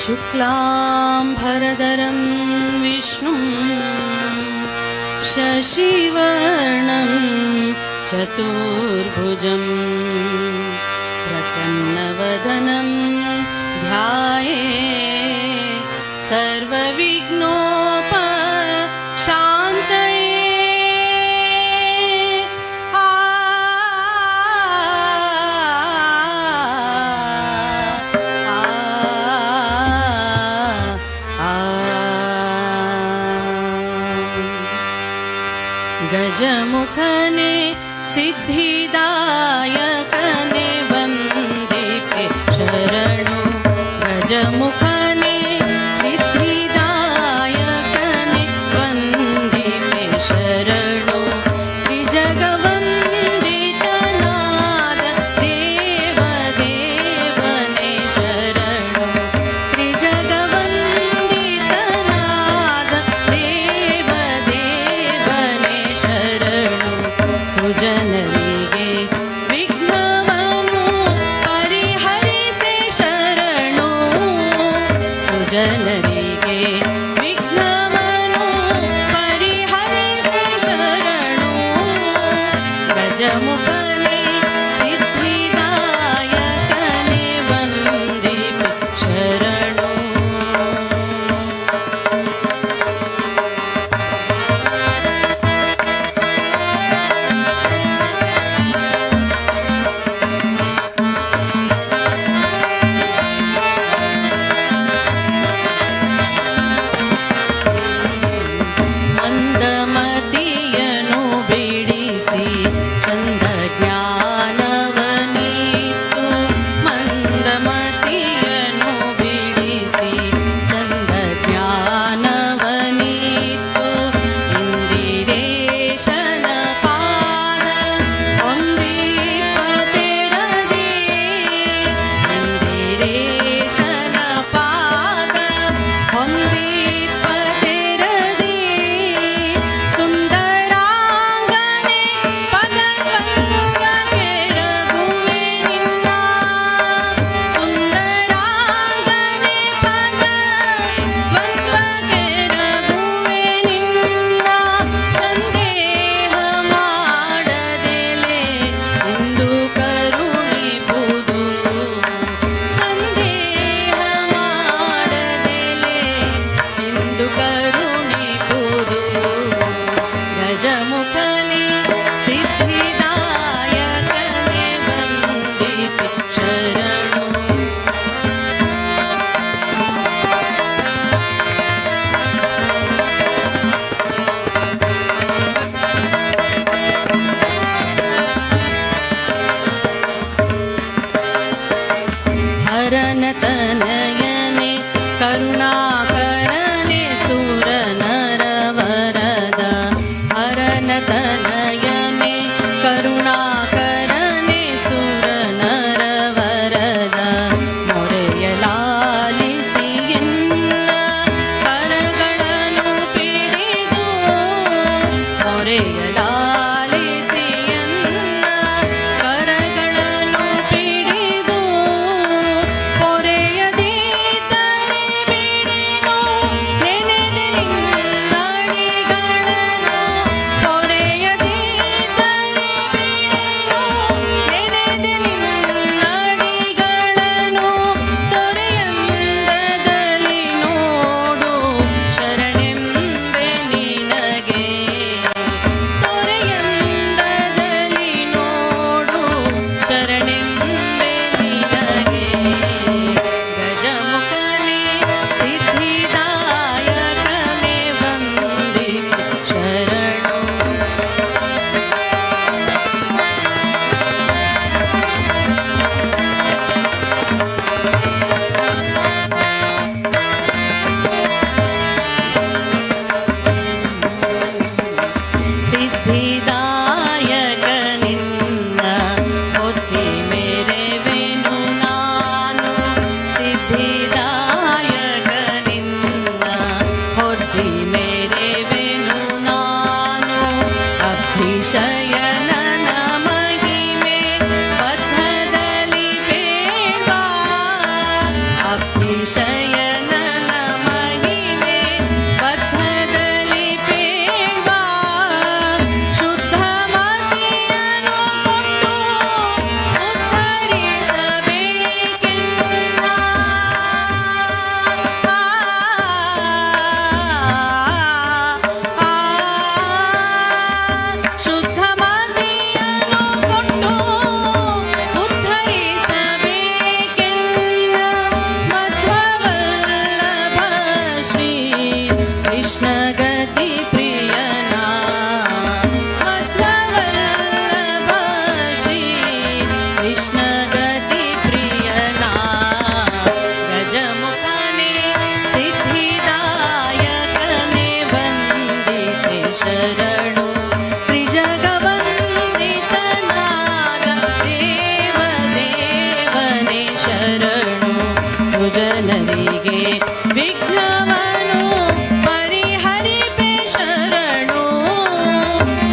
शुक्लाम्भरधरं विष्णुं शशिवर्णं चतुर्भुजं प्रसन्नवदनं ध्यायेत् सर्वविघ्नोपशान्तये। गजमुखने सिद्धिदायकने वन्दिते शरणो गजमुखने सिद्धिदायकने वन्दिते शरणो त्रिजगवन्दितनाद देवदेवने शरणो त्रिजगवन्दितनाद देवदेवने शरणो सुजनरिगे विघ्नवनु परिहरिसे शरणो सुजनरिगे विघ्नवनु परिहरिसे शरणो गजमुखने सिद्धिदायकने वन्दिते शरणो। ಮಂದಮತಿಯನು ಬಿಡಿಸಿ ಚಂದ ಜ್ಞಾನ ದೇವ ದೇವನೇ ಶರಣು ಸುಜನರಿಗೆ ವಿಘ್ನವನು ಪರಿಹರಿಪೆ ಶರಣು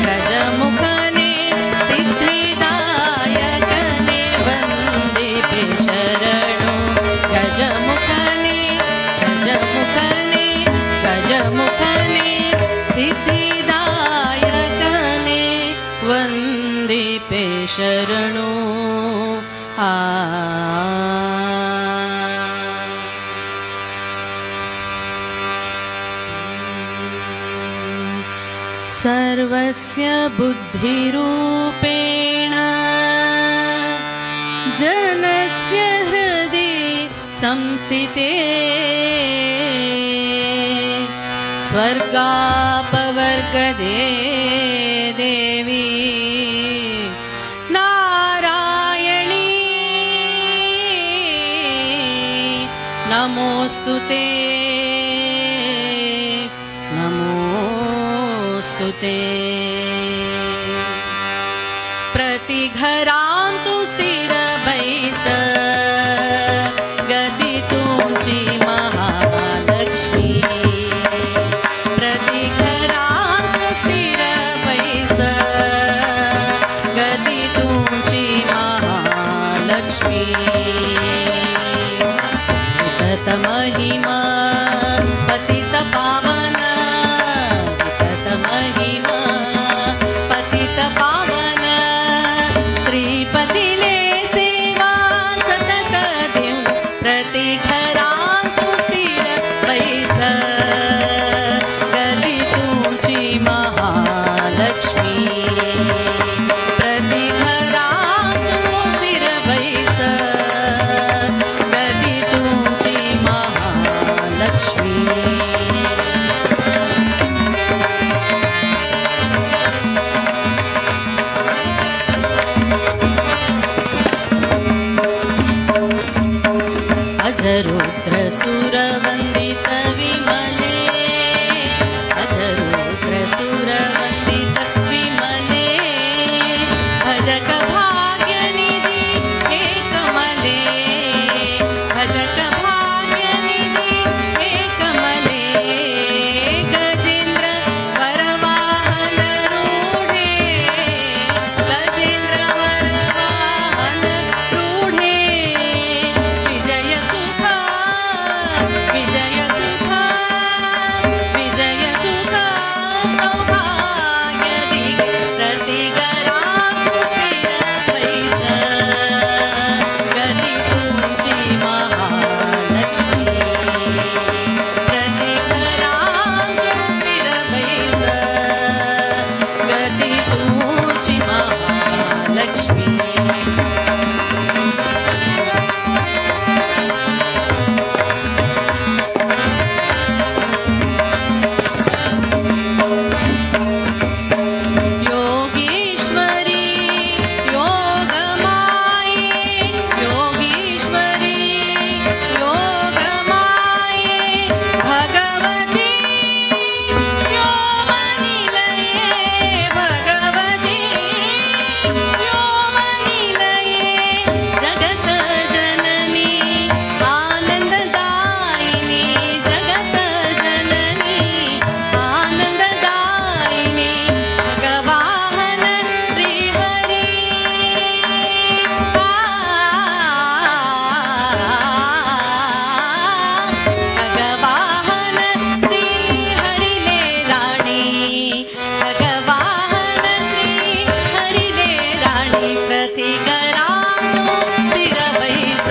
ಗಜಮುಖನೇ ಸಿದ್ಧಿದಾಯಕನೇ ವಂದಿಪೆ ಶರಣು ಗಜಮುಖನೇ ಗಜಮುಖನೇ ಗಜಮುಖನೇ ಸಿದ್ಧಿದಾಯಕನೇ ವಂದಿಪೆ ಶರಣು ಆ सर्वस्य बुद्धिरूपेण जनस्य हृदि संस्थिते स्वर्गापवर्गदे देवी नारायणी नमोऽस्तु ते नमोऽस्तु ते प्रतिघरान्तु स्थिर बैस गति तुमची महालक्ष्मी प्रतिघरान्तु स्थिर बैस गति तुमची महालक्ष्मी वितत महिमा पतित पावन वितत महिमा पतित पावन श्रीपतिले सेवा सतत देव प्रतिघरान्तु स्थिर बैस गति तुमची महालक्ष्मी प्रतिघरान्तु स्थिर बैस गति तुमची महालक्ष्मी अजरुद्र सुरवन्दित विमले अजरुद्र सुरवन्दित विमले भजक भाग्यनिधि हे कमले भजक भाग्यनिधि हे कमले गजेन्द्र वरवाहन रूढे गजेन्द्र वरवाहन रूढे विजय सुख विजय सुख विजय सुख सौभाग्यदि प्रतिघरान्तु स्थिर बैस गति तुमची महालक्ष्मी प्रतिघरान्तु स्थिर बैस गति तुमची महालक्ष्मी योगीश्वरी योगमाये योगीश्वरी योगमाये भगवती व्योमनिलये भगवती व्योमनिलये जगत जननी आनन्ददायिनी जगत जननी आनन्ददायिनी भगवाहन श्रीहरि भगवाहन श्रीहरिले राणी भगवाहन श्रीहरिले राणी प्रतिघरान्तु स्थिर बैस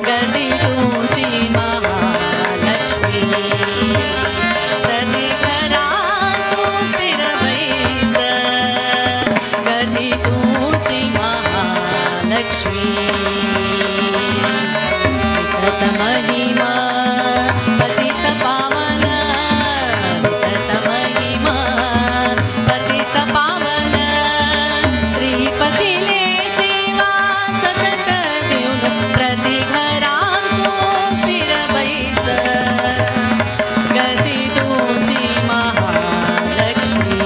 गति तुमची महालक्ष्मी प्रतिघरान्तु स्थिर बैस गति तुमची महालक्ष्मी वितत महिमा पतित पावन वितत महिमा पतित पावन श्रीपतिले सेवा सतत देव प्रतिघरान्तु स्थिर बैस गति तुमची महालक्ष्मी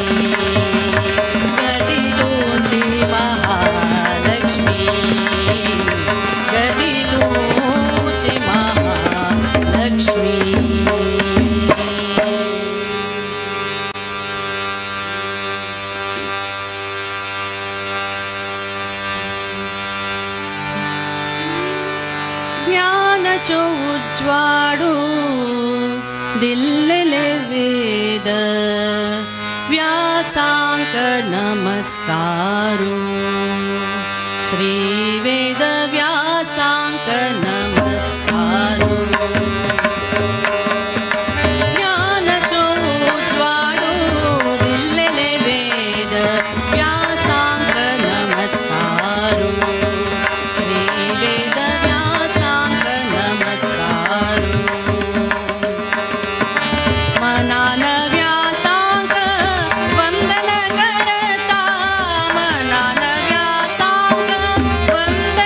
गति तुमची महालक्ष्मी ज्ञानचो उज्ज्वाळू दिल्लेले वेद व्यासांक नमस्कारू श्री वेद व्यासांक नमस्कारू ज्ञानचो उज्ज्वाळू दिल्लेले वेद व्यासांक नमस्कारू श्री वेद व्यासांक नमस्कारू मनान व्यासांक वंदन करता मनान व्यासांक वंदन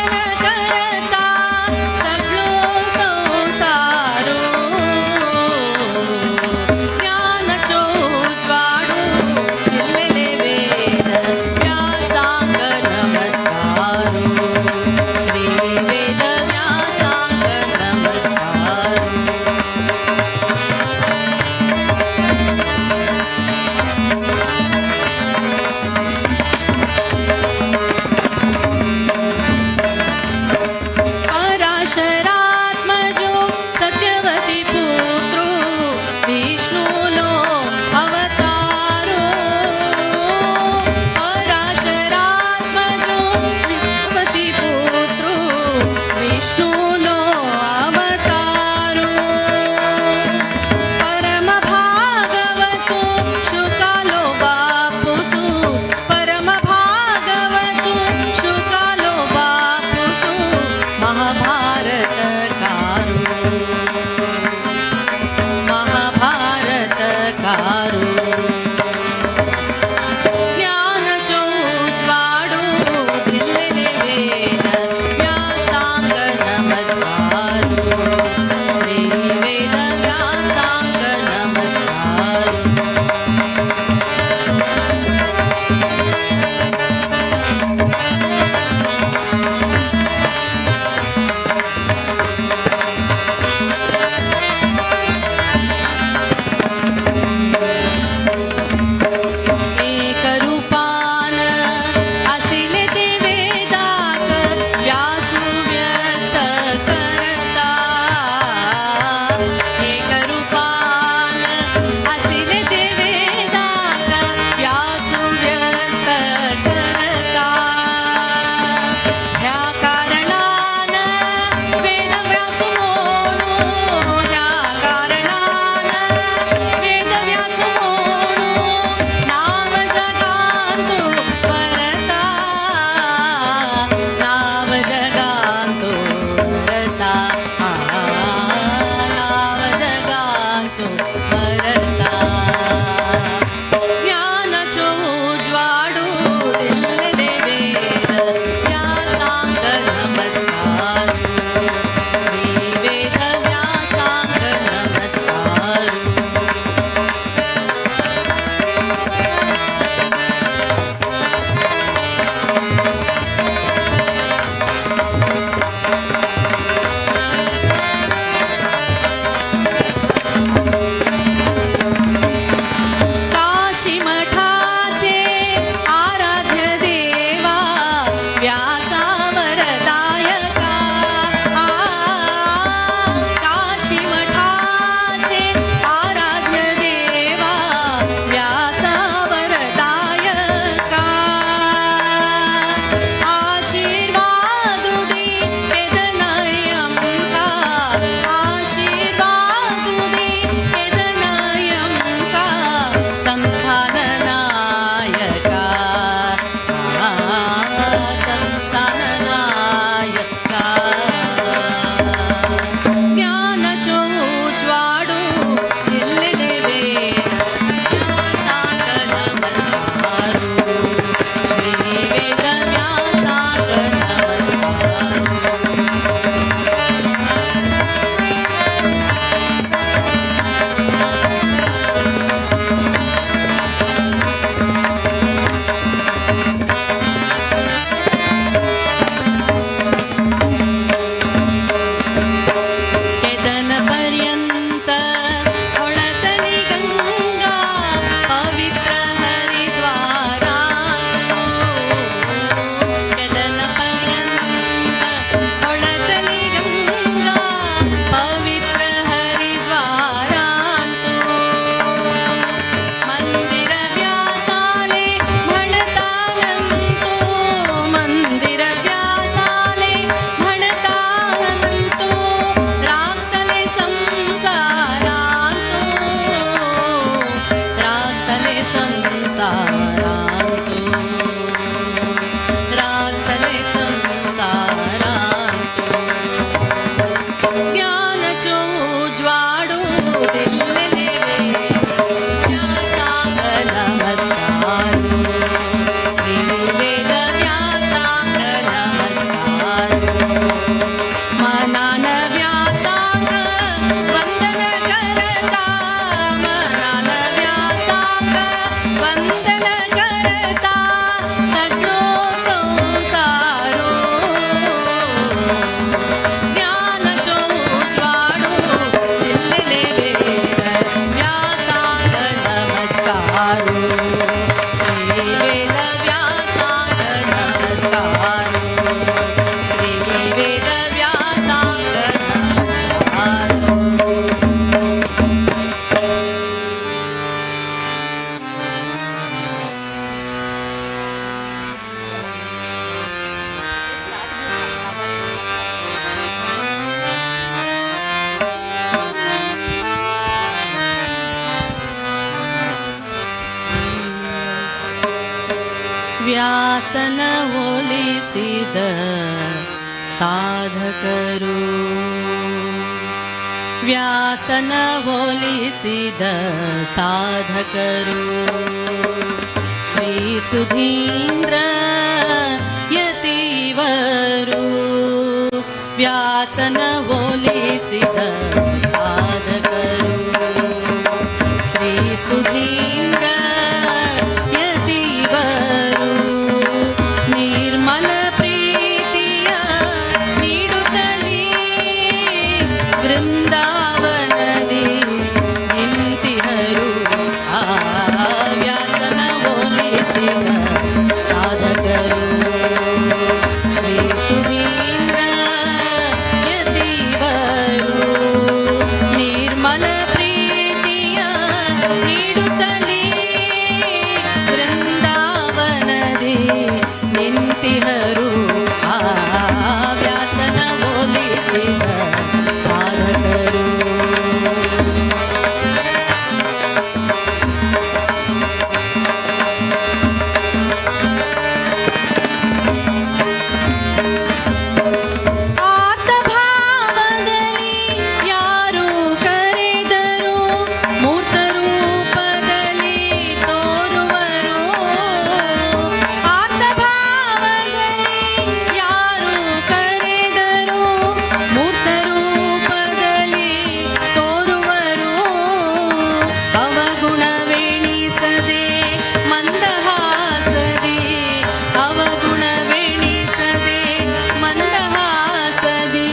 ವ್ಯಾಸನ ಹೋಲಿಸಿದ ಸಾಧಕರು, ವ್ಯಾಸನ ಹೋಲಿಸಿದ ಸಾಧಕರು ಶ್ರೀ ಸುಧೀಂದ್ರ ಯತಿವರು. ವ್ಯಾಸನ ಹೋಲಿಸಿದ ಸಾಧಕರು ಶ್ರೀ ಸುಧೀಂದ್ರ ಯತಿವರು. ನಿರ್ಮಲ ಪ್ರೀತಿಯ ನೀಡುತ್ತಲೇ ವೃಂದಾವನದಿ ನಿಂತಿಹರು. ಆ ವ್ಯಾಸನ ಹೋಲಿಸಿದ ಸಾಧಕರು ಶ್ರೀ ಸುಧೀಂದ್ರ ಯತಿವರು. ನಿರ್ಮಲ ಪ್ರೀತಿಯ ನೀಡುತ್ತಲೇ ವೃಂದಾವನದಿ ನಿಂತಿಹರು. ಆ ವ್ಯಾಸನ ಹೋಲಿಸಿದ ಸಾಧಕರು. ಆರ್ತಭಾವದಲ್ಲಿ ಯಾರು ಕರೆದರು ಮೂರ್ತ ರೂಪದಲ್ಲಿ ತೋರುವರು. ಆರ್ತಭಾವದಲ್ಲಿ ಯಾರು ಕರೆದರು ಮೂರ್ತ ರೂಪದಲ್ಲಿ ತೋರುವರು. ಅವಗುಣವೆಣಿಸದೆ ಮಂದಹಾಸದಿ, ಅವಗುಣವೆಣಿಸದೆ ಮಂದಹಾಸದಿ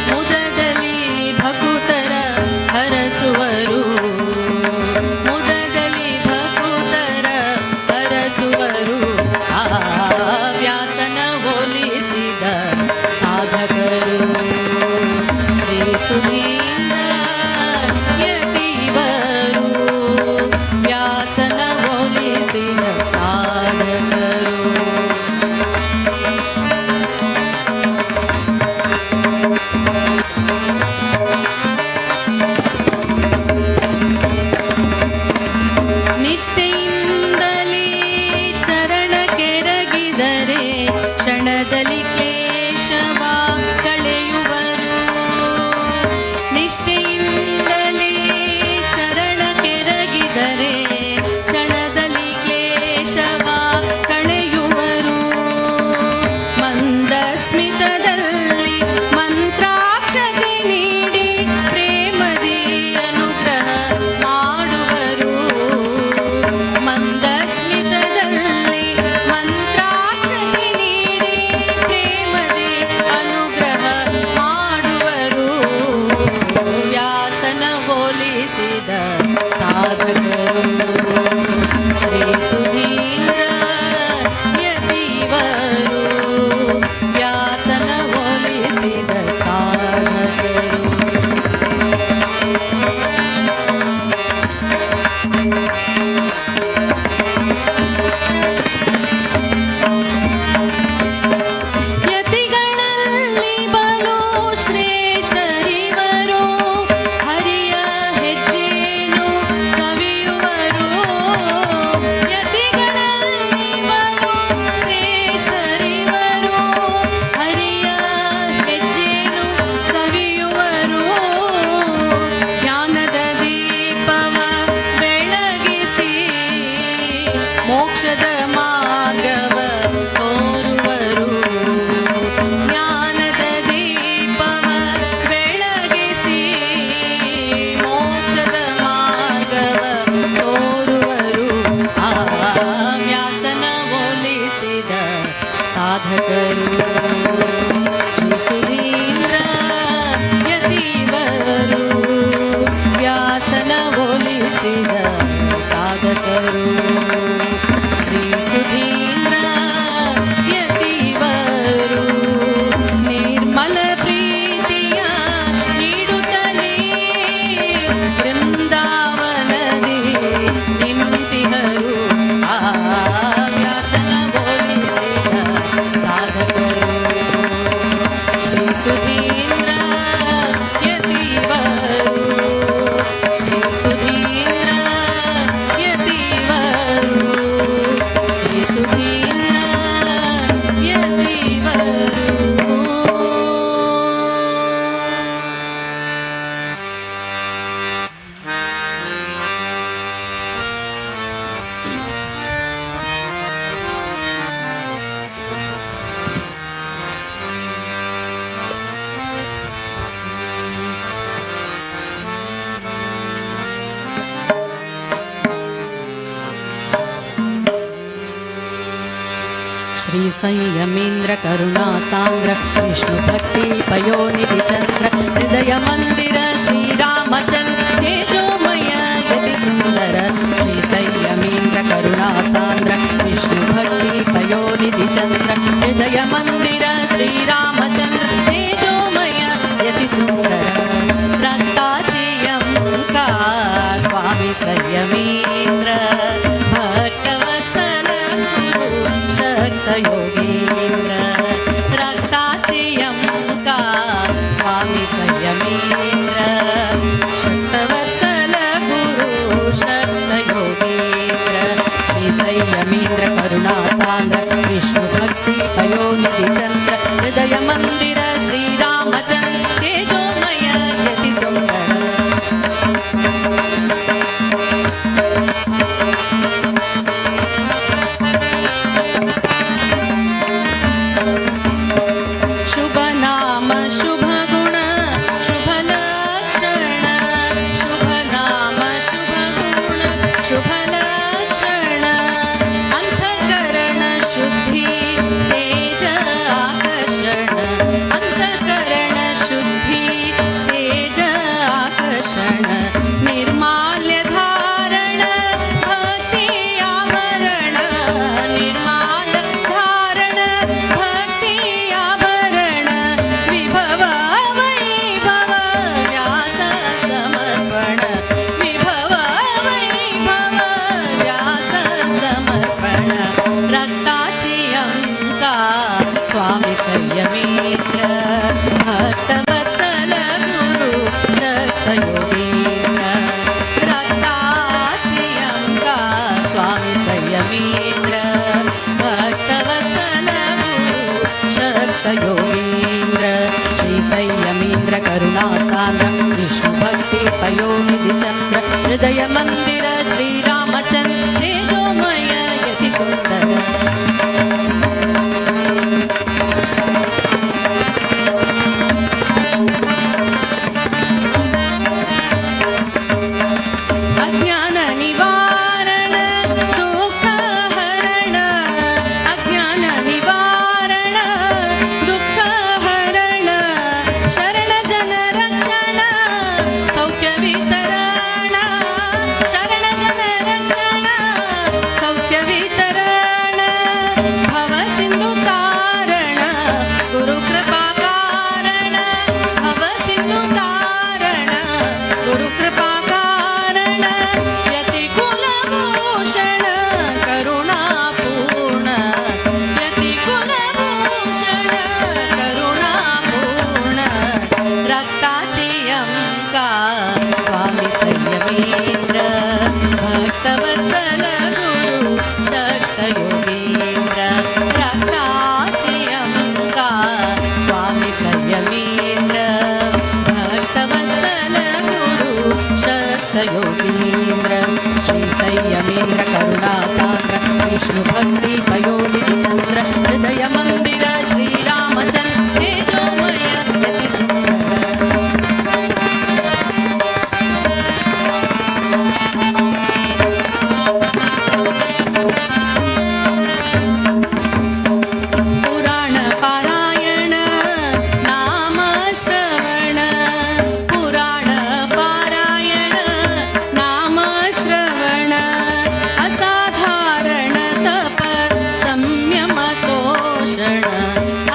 ಮುದದಲ್ಲಿ ಭಕುತರ ಹರಸುವರು. ಮುದದಲ್ಲಿ ಭಕುತರ ಹರಸುವರು. ಆ ವ್ಯಾಸನ ಹೋಲಿಸಿದ ಸಾಧಕರು ಶ್ರೀ ಸುಧೀಂದ್ರ ಯತಿವರು. ವ್ಯಾಸನ ಹೋಲಿಸಿದ ಸಾಧಕರು. ನಿಷ್ಠೆಯಿಂದಲೇ ಚರಣ ಕೆರಗಿದರೆ ಕ್ಷಣದಲ್ಲಿ ಕ್ಲೇಶವ ಕಳೆಯುವರು. ನಿಷ್ಠೆಯಿಂದಲೇ ಚರಣ ಕೆರಗಿದರೆ ಕ್ಷಣದಲ್ಲಿ ಕ್ಲೇಶವ ಕಳೆಯುವರು. ಮಂದ ಸ್ಮಿತದಲ್ಲಿ ಮಂತ್ರಾಕ್ಷತೆ ನೀಡಿ ಪ್ರೇಮದಿ ಅನುಗ್ರಹ ಮಾಡುವರು. ಮಂದ ಸ್ಮಿತದಲ್ಲಿ ಮಂತ್ರಾಕ್ಷತೆ ನೀಡಿ ಪ್ರೇಮದಿ ಸಾಧಕರು ಶ್ರೀ ಸುಧೀಂದ್ರ ಯತಿವರು ವ್ಯಾಸನ ಒಲಿಸಿದ ಸಾಧಕರು ಶ್ರೀ ಸುಧೀಂದ್ರ ಯತಿವರು ನಿರ್ಮಲ ಪ್ರೀತಿಯ ನೀಡುತ್ತಲೇ ಬೃಂದಾವನದಿ ನಿಂತಿಹರು ಆ ವ್ಯಾಸನ ಒಲಿಸಿದ ಸಾಧಕರು ಶ್ರೀ ಸುಧೀಂದ್ರ ಯತಿವರು ಶ್ರೀ ಸುಧೀಂದ್ರ ಯತಿವರು ಶ್ರೀ ಸುಧೀಂದ್ರ ಯತಿವರು श्री संयमेन्द्र करुणा सान्द्र विष्णु भक्ति पयोनिधि चंद्र हृदय मंदिर श्री रामचंद्र तेजोमय यति सुंदर श्री संयमेन्द्र करुणा सान्द्र विष्णु भक्ति पयोनिधि चंद्र हृदय मंदिर श्री रामचंद्र तेजोमय यति सुंदर रक्ताची अंका स्वामी संयमेन्द्र भक्तवत्सल शक्त योगींद्र रक्ताची अंका स्वामी संयमेन्द्र शक्तवत्सल गुरु शक्त योगींद्र श्री संयमेन्द्र करुणा सान्द्र विष्णु भक्ति पयोनिधि चंद्र हृदय मंदिर श्री रामचंद्र तेजोमय यति सुंदर शुभ नाम शुभ गुण शुभ लक्षण शुभ नाम शुभ गुण शुभ लक्षण अंतःकरण शुद्धि तेज आकर्षण अंतःकरण शुद्धि तेज आकर्षण निर्माल्य धारण भक्ति आवरण निर्माल धारण भक्ति आवरण विभव वैभव व्यास समर्पण विभव वैभव व्यास समर्पण रक्ताची अंका स्वामी संयमेन्द्र भक्तवत्सल गुरु शक्त योगींद्र रक्ताची अंका स्वामी संयमेन्द्र भक्तवत्सल गुरु शक्त योगींद्र श्री संयमेन्द्र करुणा सान्द्र विष्णु भक्ति पयोनिधि चंद्र हृदय मंदिर श्री रामचंद्र तेजोमय यति सुंदर अज्ञान निवारण दुःख हरण अज्ञान निवारण दुःख हरण शरण जन रक्षण सौख्य वितरण शरण जन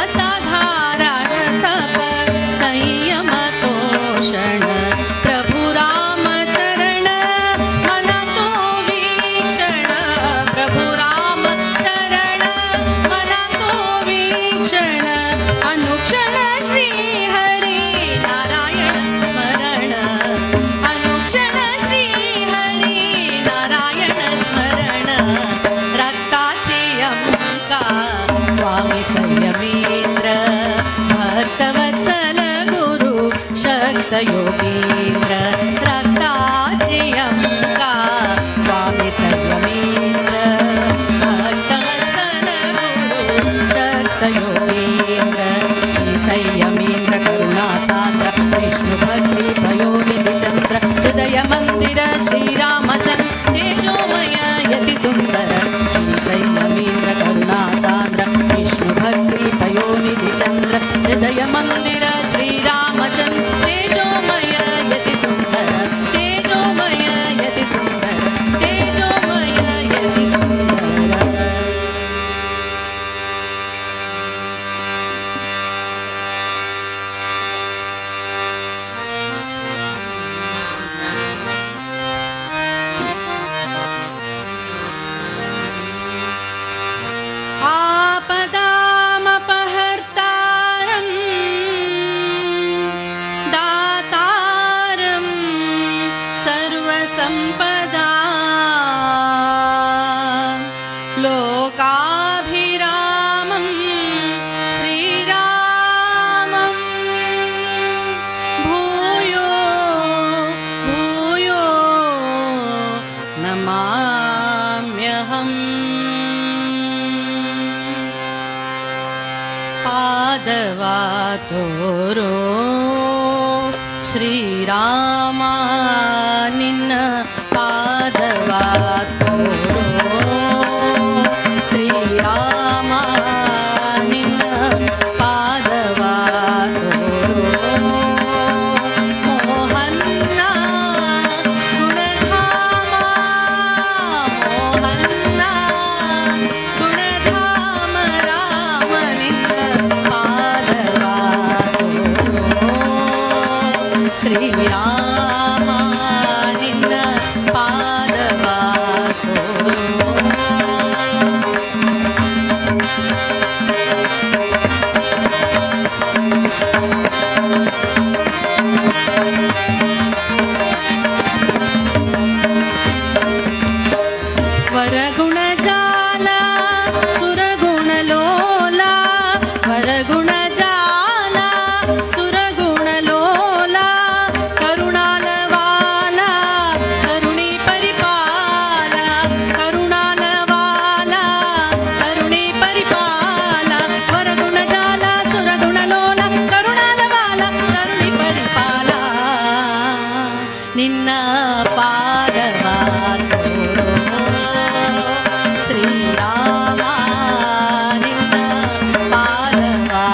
असाधारण तप संयम तोषण प्रभु राम चरण मना तो वीक्षण प्रभु राम चरण मना तो वीक्षण अनुक्षण श्री हरि नारायण स्मरण अनुक्षण श्री हरि नारायण स्मरण रक्ताची अंका स्वामी संयमेंद्र भक्तवत्सल गुरु शक्त योगींद्र रक्ताची अंका स्वामी संयमेंद्र भक्तवत्सल गुरु शक्त योगींद्र श्री संयमेंद्र करुणासान्द्र विष्णु भक्ति पयोनिधि चंद्र हृदय मंदिर श्रीरामचंद्र तेजोमय यति सुंदर श्री संयमेंद्र करुणासान्द्र विष्णु भक्ति पयोनिधि चंद्र हृदय मंदिर श्रीरामचंद्र तेजोमय यति सुंदर तेजोमय यति सुंदर तेजोमय यति सुंदर आपदामपहर्तारं दातारं सर्वसम्पदा लोकाभिरामं श्रीरामं भूयो भूयो नमाम्यहम् पादवा तोरो श्रीराम निन्न पादवा तोरो श्रीराम निन्न पादवा तोरो मोहन्न गुणधाम मोहन्न गुणधाम राम निन्न पादवा तोरो श्रीराम निन्न पादवा तोरो वरगुण जाला सुरगुण लोला वरगुण जाला सुरगुण लोला करुणालवाला करुणी परिपाला करुणालवाला करुणी परिपाला वरगुण जाला सुरगुण लोला करुणालवाला करुणी परिपाला निन्न पादवा तोरो श्रीराम निन्न पादवा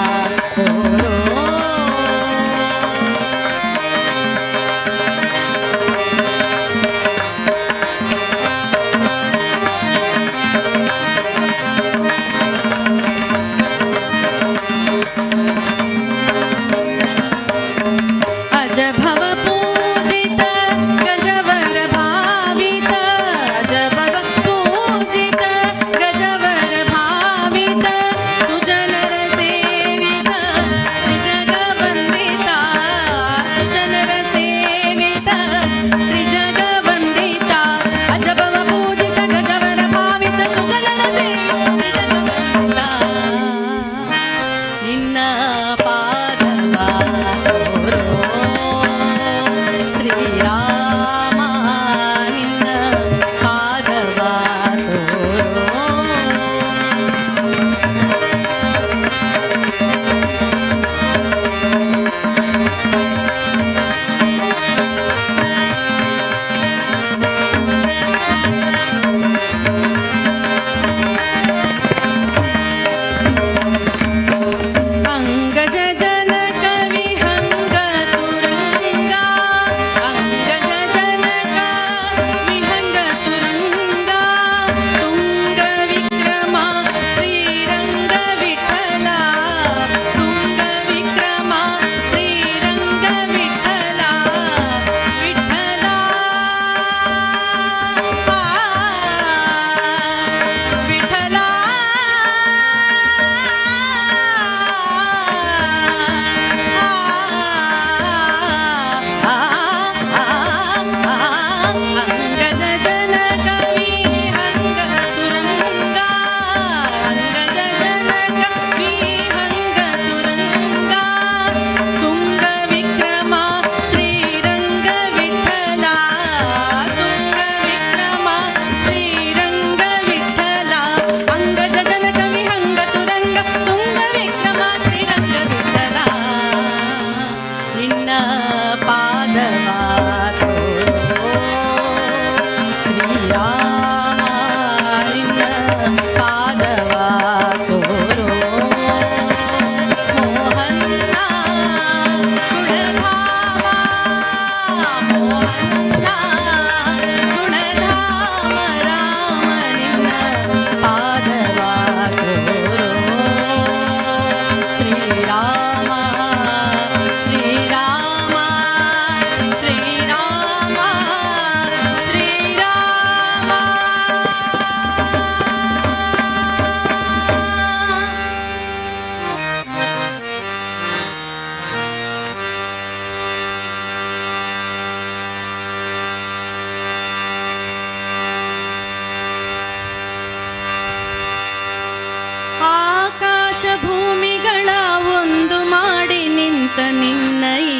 ನಿಂತ ನಿನ್ನ ಈ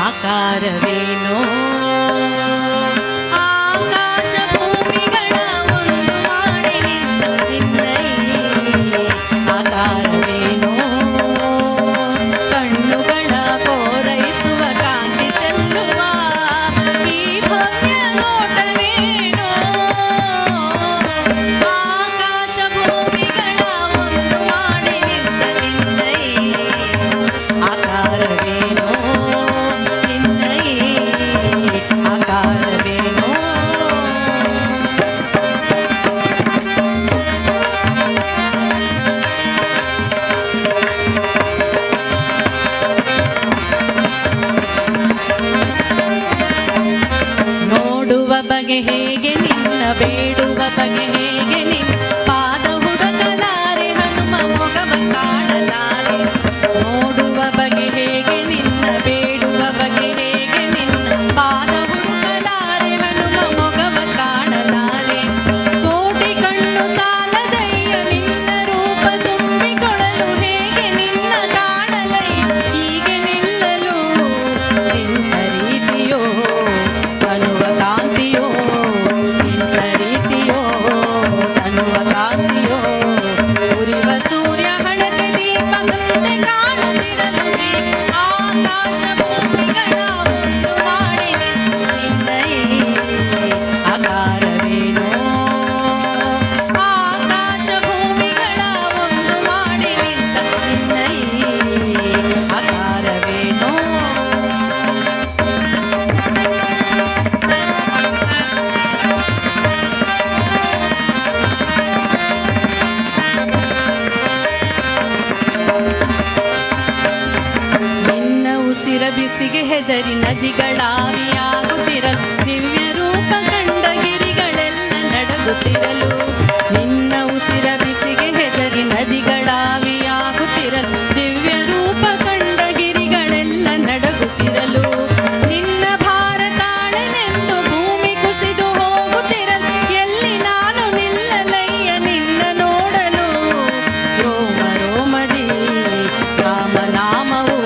ಆಕಾರವೇನೋ ಆಕಾಶ ಭೂಮಿಗಳ ಒಂದು ಮಾಡಿ ನಿಂತ ನಿನ್ನ ಈ ಆಕಾರವೇನೋ ಕಣ್ಣುಗಳ ಕೋರೈಸುವ ಕಾಂತಿ ಚೆಲ್ಲುವ ಈ ಭವ್ಯ ನೋಟವೇನೋ ಆಕಾಶ ಭೂಮಿಗಳ ಒಂದು ಮಾಡಿ ನಿಂತ ನಿನ್ನ ಈ ಆಕಾರವೇನೋ ನಿನ್ನ ಈ ಆಕಾರವೇನೋ ನೋಡುವ ಬಗೆ ಹೇಗೆ ನಿನ್ನ ಬೇಡುವ ಬಗೆ ಹೇಗೆ ನಿನ್ನ ಪಾದ ಹುಡುಕಲಾರೆ ಹನುಮ ಮೊಗವ ಕಾಣಲಾರೆ ನೋಡುವ ಬಗೆ ಹೇಗೆ ನಿನ್ನ ಬೇಡುವ ಬಗೆ ಹೇಗೆ ನಿನ್ನ ಪಾದ ಹುಡುಕಲಾರೆ ಹನುಮ ಮೊಗವ ಕಾಣಲಾರೆ ಕೋಟಿ ಕಣ್ಣು ಸಾಲದಯ್ಯ ನಿನ್ನ ರೂಪ ತುಂಬಿಕೊಡಲು ಹೇಗೆ ನಿನ್ನ ಕಾಣಲಯ್ಯ ಹೀಗೆ ನಿಲ್ಲಲು ನಿನ್ನ ರೀತಿಯೋ ತನುವ ಕಾಂತಿಯೋ ನಿನ್ನ ರೀತಿಯೋ ತನುವ ಕಾಂತಿಯೋ ಉರಿವ ಸೂರ್ಯ ಹಣತೆ ದೀಪದಂತೆ ಕಾಣುತ್ತಿರಲು ಆಕಾಶ ಭೂಮಿಗಳ ಒಂದು ಮಾಡಿ ನಿನ್ನ ಈ ಆಕಾರವೇನೋ ಆಕಾಶ ಭೂಮಿಗಳ ಒಂದು ಮಾಡಿ ನಿಂತ ನಿನ್ನ ಈ ಆಕಾರವೇನೋ ನಿನ್ನ ಉಸಿರ ಬಿಸಿಗೆ ಹೆದರಿ ನದಿಗಳಾವಿಯಾಗುತ್ತಿರಲು ದಿವ್ಯ ರೂಪ ಕಂಡ ಗಿರಿಗಳೆಲ್ಲ ನಡಗುತ್ತಿರಲು ನಿನ್ನ ಉಸಿರ ಬಿಸಿಗೆ ಹೆದರಿ ನದಿಗಳಾವಿಯಾಗುತ್ತಿರಲು ದಿವ್ಯ ರೂಪ ಕಂಡ ಗಿರಿಗಳೆಲ್ಲ ನಡಗುತ್ತಿರಲು ನಿನ್ನ ಭಾರ ತಾಳನೆಂದು ಭೂಮಿ ಕುಸಿದು ಹೋಗುತ್ತಿರಲು ಎಲ್ಲಿ ನಾನು ನಿಲ್ಲಲಯ್ಯ ನಿನ್ನ ನೋಡಲು ರೋಮ ರೋಮದಿ ರಾಮನಾಮವು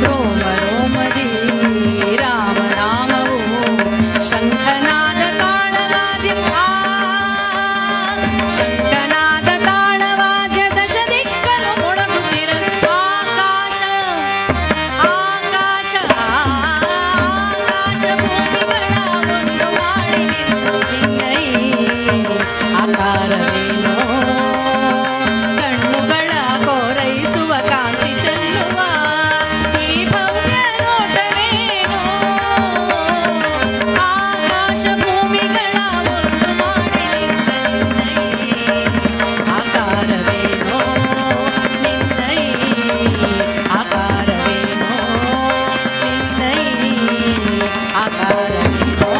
ರೋಮ ರೋಮದಿ ರಾಮನಾಮವು ಶಂಖನಾದ ತಾಳವಾದ್ಯ ಶಂಖನಾದ ತಾಳವಾದ್ಯ ದಶ ದಿಕ್ಕಲು ಮೊಳಗುತ್ತಿರಲು ಆಕಾಶ ಆಕಾಶ ಆಕಾಶ ಭೂಮಿಗಳ ಒಂದು ಮಾಡಿ ನಿನ್ನ ಈ ಆಕಾರವೇನೋ ಕಣ್ಣುಗಳ ಕೋರೈಸುವ ಕಾಂತಿ ಚೆಲ್ಲುವ ಈ ಭವ್ಯ ನೋಟವೇನೋ ಆಕಾಶ ಭೂಮಿಗಳ ಒಂದು ಮಾಡಿ ನಿನ್ನ ಈ ಆಕಾರವೇನೋ ನಿನ್ನ ಈ ಆಕಾರವೇನೋ ನಿನ್ನ ಈ ಆಕಾರವೇನೋ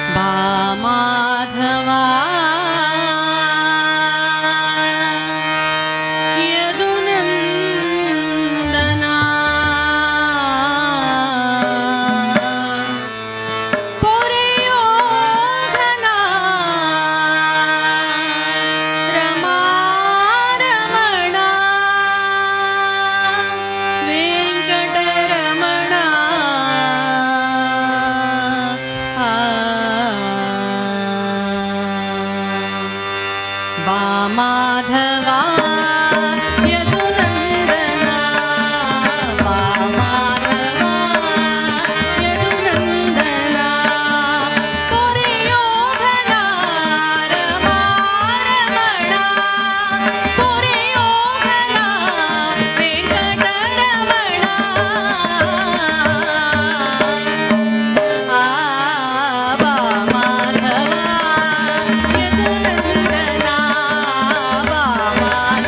ಬಾ ಮಾಧವ ಯದುನಂದನ ಪೊರೆಯೋಧನ ರಮಾರಮಣ ವೆಂಕಟರಮಣ ಬಾ ಮಾಧವ ಯದುನಂದನ ಬಾ ಮಾಧವ ಯದುನಂದನ ಪೊರೆಯೋಧನ ರಮಾರಮಣ ಪೊರೆಯೋಧನ ವೆಂಕಟರಮಣ ಬಾ ಮಾಧವ ಯದುನಂದನ ಬಾ ಮಾಧವ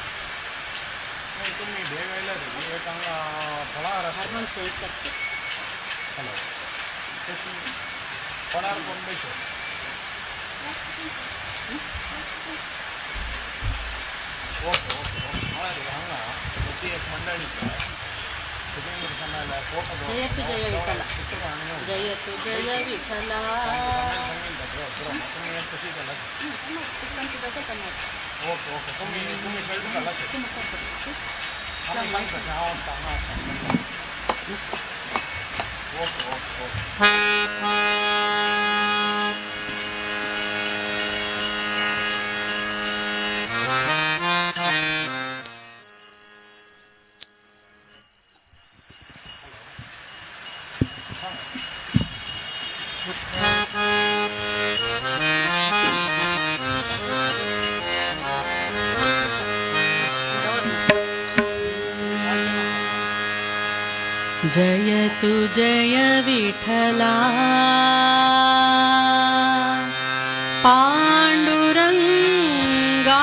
नाही तुम्ही भेगायला एक फळार हार्मोन चेंज करते हॅलो फळार कोण बैसो ಓಕೆ ಓಕೆ ಓಕೆ ಮಾಡಿ ಹಂಗ ಪ್ರತಿ ಮಂಡಳಿ ಜಯತು ಜಯ ವಿಠಲ ಜಯತು ಜಯ ವಿಠಲ ಓಕೆ ಓಕೆ तुम्ही ಹೇಳ್ಬೇಕಲ್ಲ ಓಕೆ ಓಕೆ ಓಕೆ जयतु जय विठला पांडुरंगा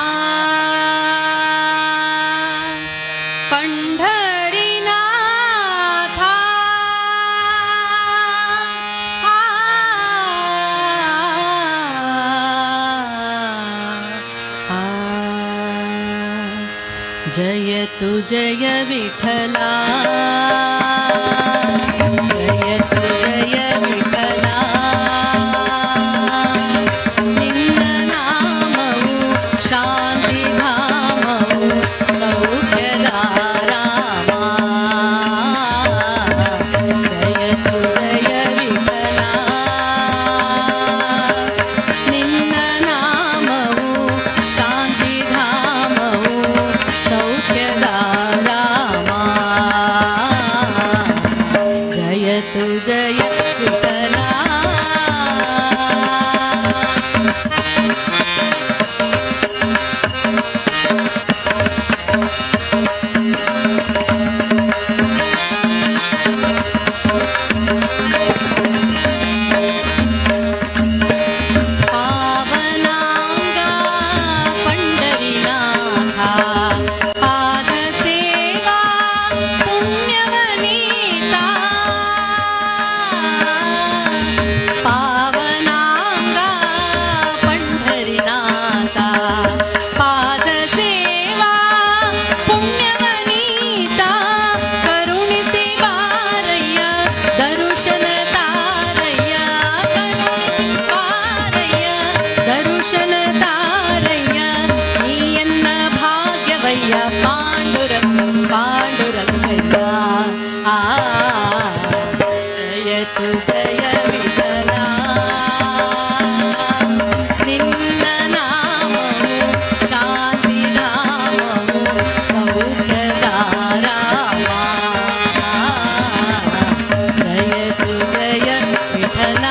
पंढरीनाथा जयतु जय विठला जयतु जय विठला निन्न नामವು ಶಾಂತಿಧಾಮವು ಸೌಖ್ಯದಾರಾಮ ಜಯತು ಜಯ ವಿಠಲ ನಿನ್ನ ನಾಮವು ಶಾಂತಿಧಾಮವು ಸೌಖ್ಯದಾರಾಮ जयतु जय विठला पावनांगा पंढरीनाथा पादसेवा पुण्यवनीता पावनांगा पंढरीनाथा पादसेवा पुण्यवनीता करुणिಸಿ ಬಾರಯ್ಯ ದರುಶನ ತಾರಯ್ಯ ಕರುಣಿಸಿ ಬಾರಯ್ಯ ದರುಶನ ತಾರಯ್ಯ ನೀಯನ್ನ ಭಾಗ್ಯವಯ್ಯ ಪಾಂಡುರಂಗ ಪಾಂಡುರಂಗಯ್ಯ ಆ ಜಯತು ಜಯ ವಿಠಲ ನಿನ್ನ ನಾಮವು ಶಾಂತಿಧಾಮವು ಸೌಖ್ಯದಾರಾಮ ಜಯತು ಜಯ ವಿಠಲ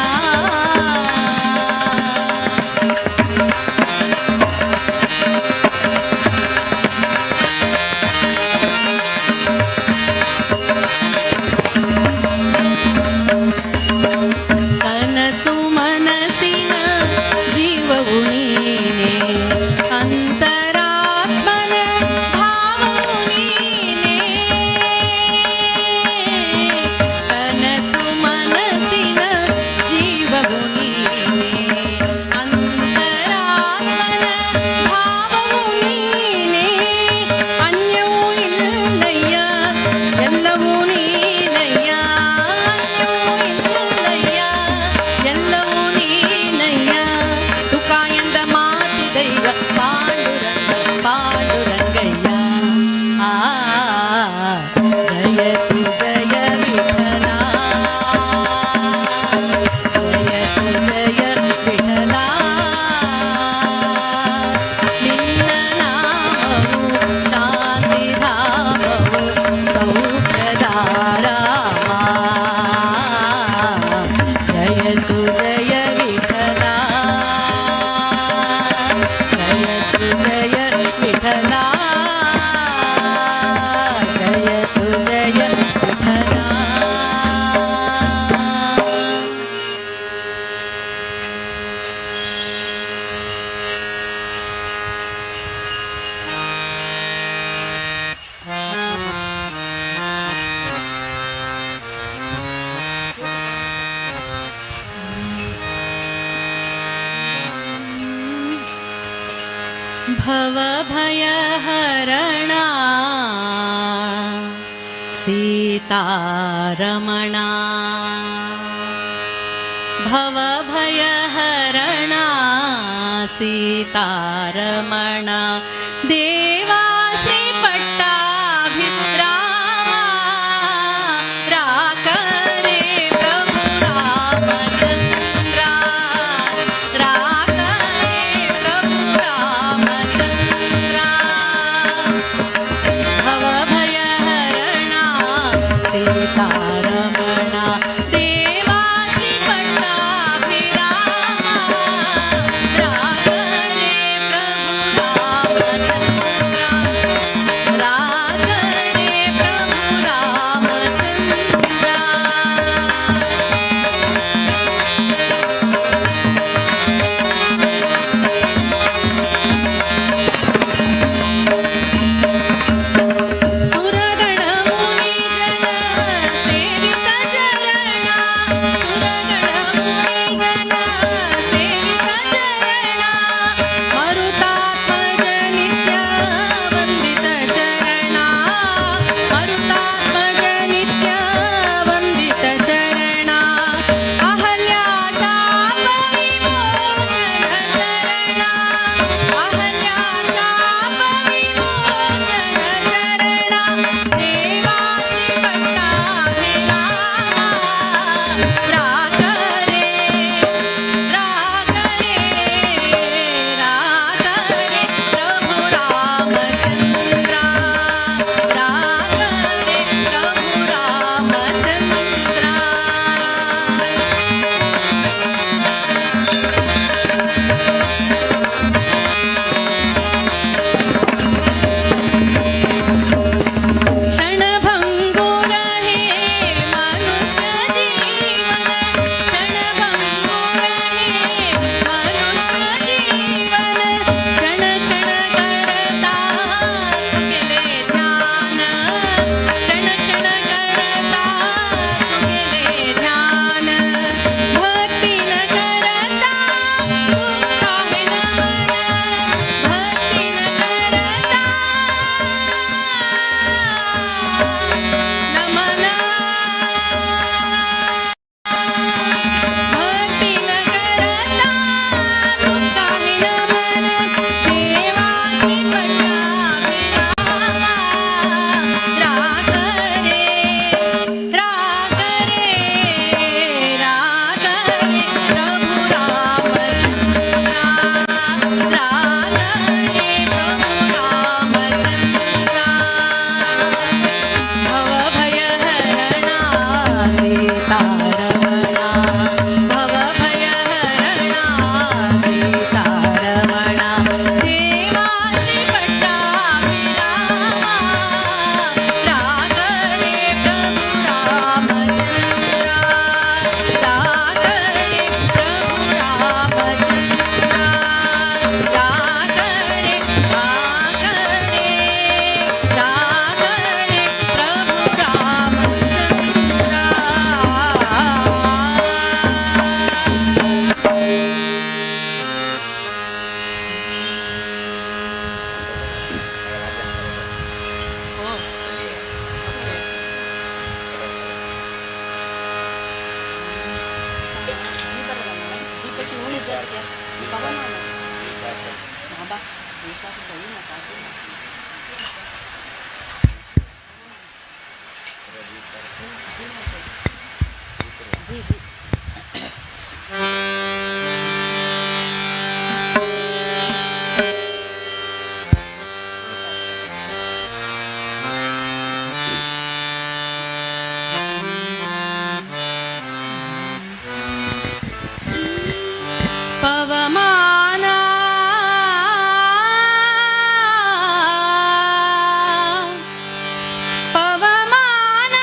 भवभयहरणा सीतारमणा भवभयहरणा सीतारमणा देवा श्रीपट्टाभिरामा राकरे प्रभु रामचन्द्रा राकरे प्रभु रामचन्द्रा भवभयहरणा सीतारमणा देवा श्रीपट्टाभिरामा राकरे प्रभु रामचन्द्रा राकरे प्रभु रामचन्द्रा सुरगणमुनिजन सेवित चरणा सुरगणमुनिजन सेवित चरणा मरुतात्मज नित्य वन्दित चरणा मरुतात्मज नित्य वन्दित चरणा अहल्या शाप विमोचन चरणा अहल्या शाप विमोचन चरणा देवा श्रीपट्टाभिरामा राकरे राकरे राकरे प्रभु रामचन्द्रा राकरे प्रभु रामचन्द्रा क्षणभङ्गुर हे मनुष्य जीवन क्षणभङ्गुर हे मनुष्य जीवन क्षण क्षण करता तुझे ध्यान क्षण क्षण करता तुझे ध्यान भक्ती न करता तुझा है नमन भक्ती न करता नमन भक्ती न करता तुझा है नमन देवा श्रीपट्टाभिरामा राकरे राकरे राकरे प्रभु रामचन्द्रा राकरे प्रभु रामचन्द्रा भवभयहरणा सीतारमणा भवभयहरणा सीतारमणा देवा श्रीपट्टाभिरामा राकरे प्रभु रामचन्द्रा राकरे प्रभु रामचन्द्रा राकरे राकरे राकरे प्रभु रामचन्द्रा पवमाना पवमाना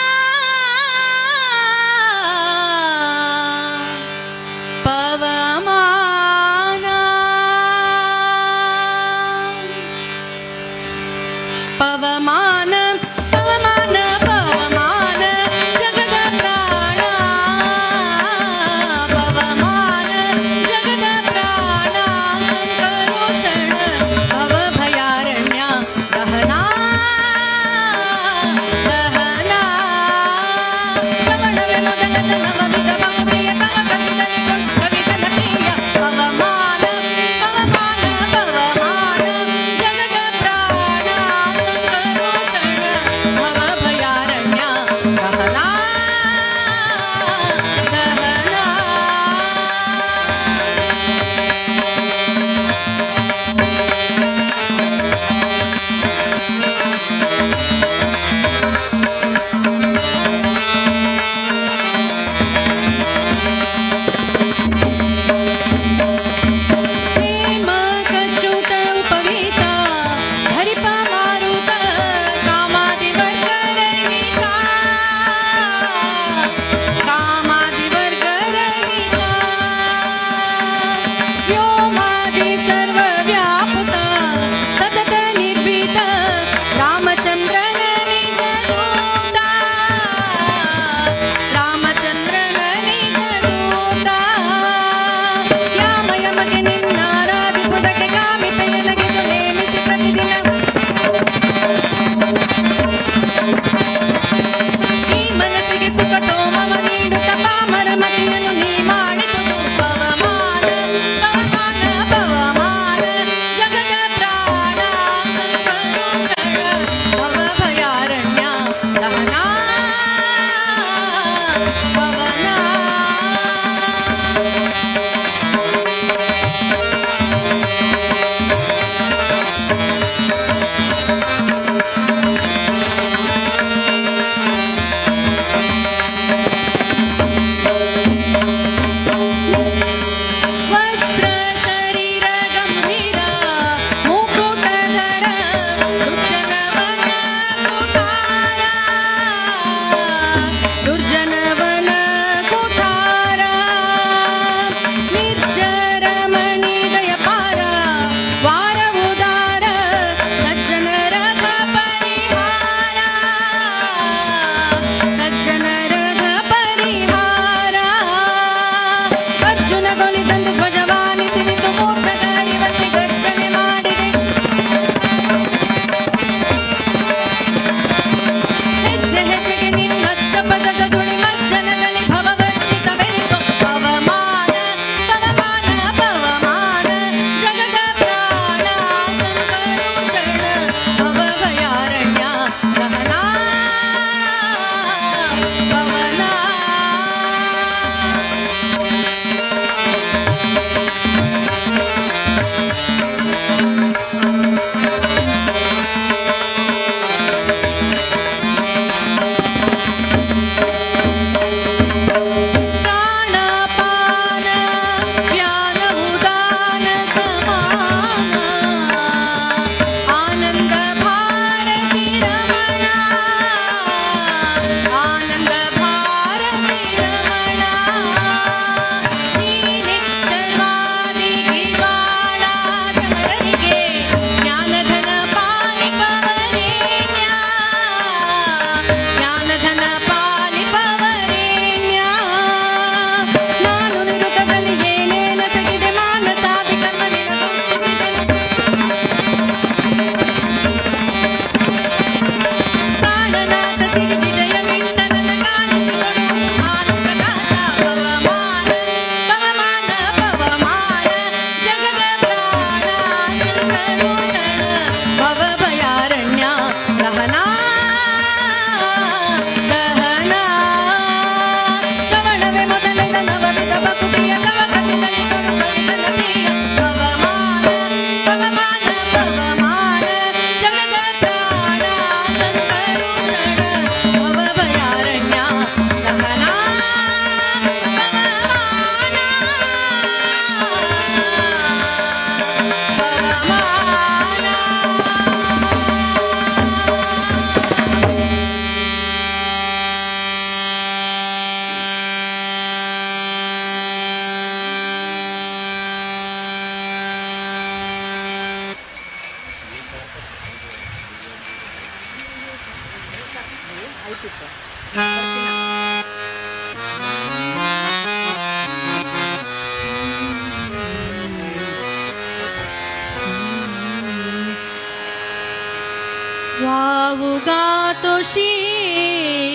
वावुगातो क्षीण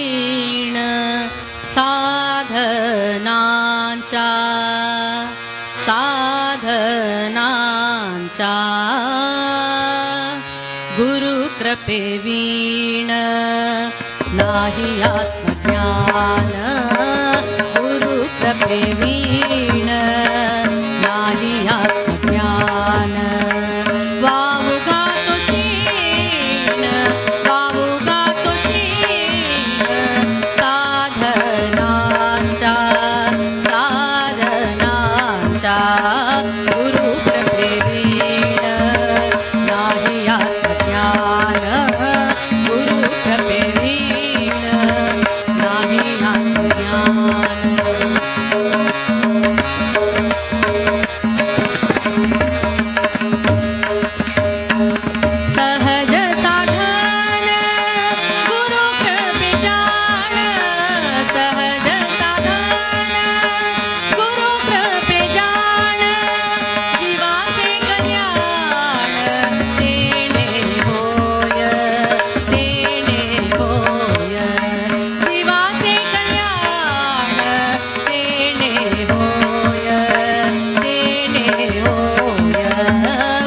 साध साधनांचा साधनांचा गुरुकृपे वीण नाही आत्मज्ञान गुरुकृपे वीण नाही आत्मज्ञान वावुगा तो शीण वावुगा तो शीण साधनांचा साधनांचा गुरुकृपे वीण नाही आत्मज्ञान गुरुकृपे वीण नाही आत्मज्ञान सहज साधन गुरु कृपे जाण सहज साधन गुरु कृपे जाण जीवाचे कल्याण तेणे होय जीवाचे कल्याण तेणे होय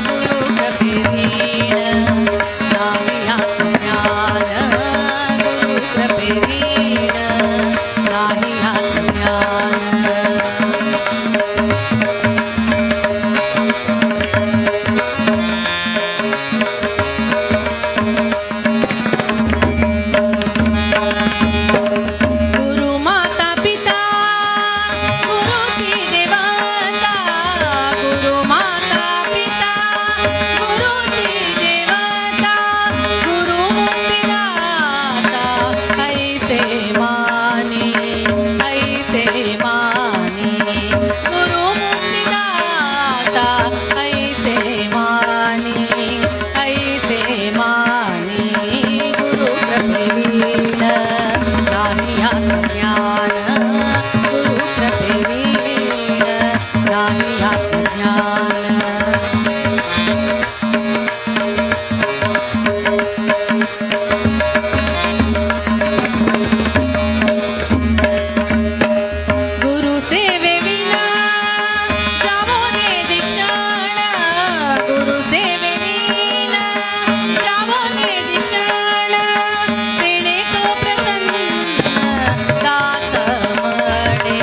गुरु कृपे वीण नाही आत्मज्ञान गुरु कृपे वीण नाही आत्मज्ञान गुरु माता पिता गुरुची देवता गुरु माता पिता गुरुची देवता गुरु मुक्तिदाता ऐसे मानी गुरु मुक्तिदाता ऐसे मानी गुरु कृपे वीण नाही आत्मज्ञान गुरु कृपे वीण नाही आत्मज्ञान गुरु सेवे विना जावो दे दीक्षण गुरु सेवे विना जावो दे दीक्षण तेणे तो प्रसन्न दास मणे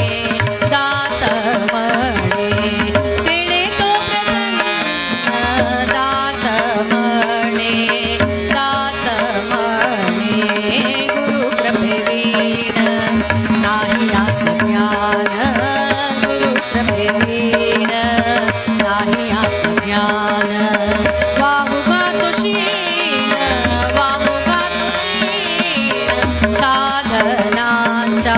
तेणे तो प्रसन्न दास मणे गुरु कृपे वीण नाही आत्मज्ञान गुरु कृपे वीण नाही आत्मज्ञान वावुगा तो शीण साधनांचा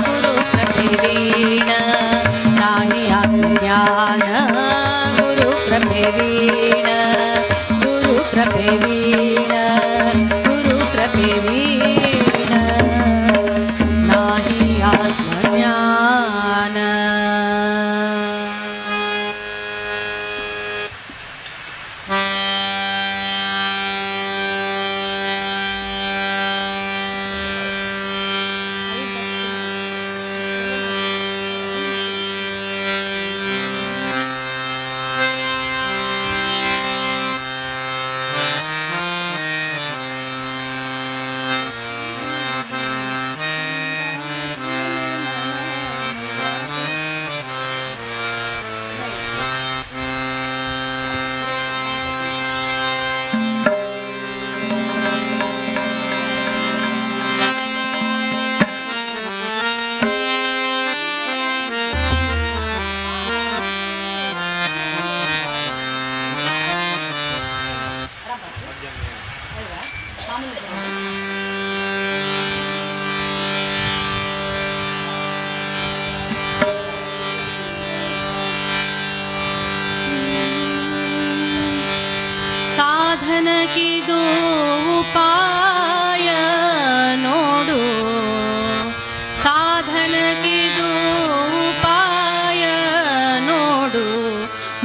गुरु कृपे वीण नाही आत्मज्ञान गुरु कृपे वीण गुरु कृपे वीण नाही आत्मज्ञान साधन की दो उपाय नोडु साधन की दो उपाय नोडु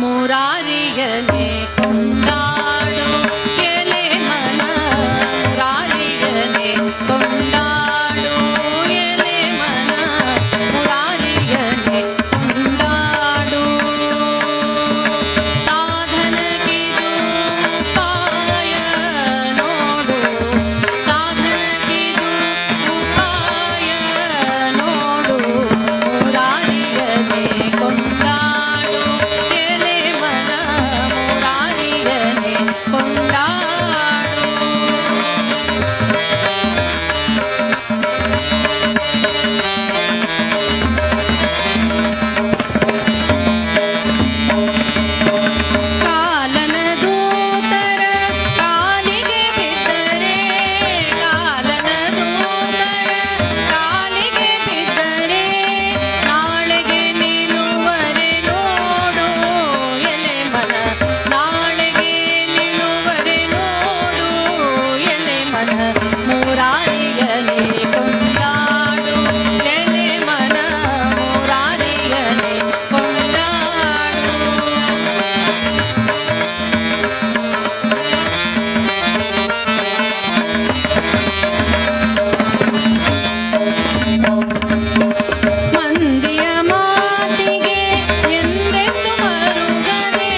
मुरारियने ಕೊಂಡಾಡು ಎಲೆ ಮನ ಮುರಾರಿಯನೆ ಕೊಂಡಾಡು ಮುರಾರಿಯನೇ ಕೊಂಡಾಡು ಎಲೆ ಮನ ಮುರಾರಿಯನೇ ಕೊಂಡಾಡು. ಮಂದಿಯ ಮಾತಿಗೆ ಎಂದೆಂದು ಮರುಗದೆ,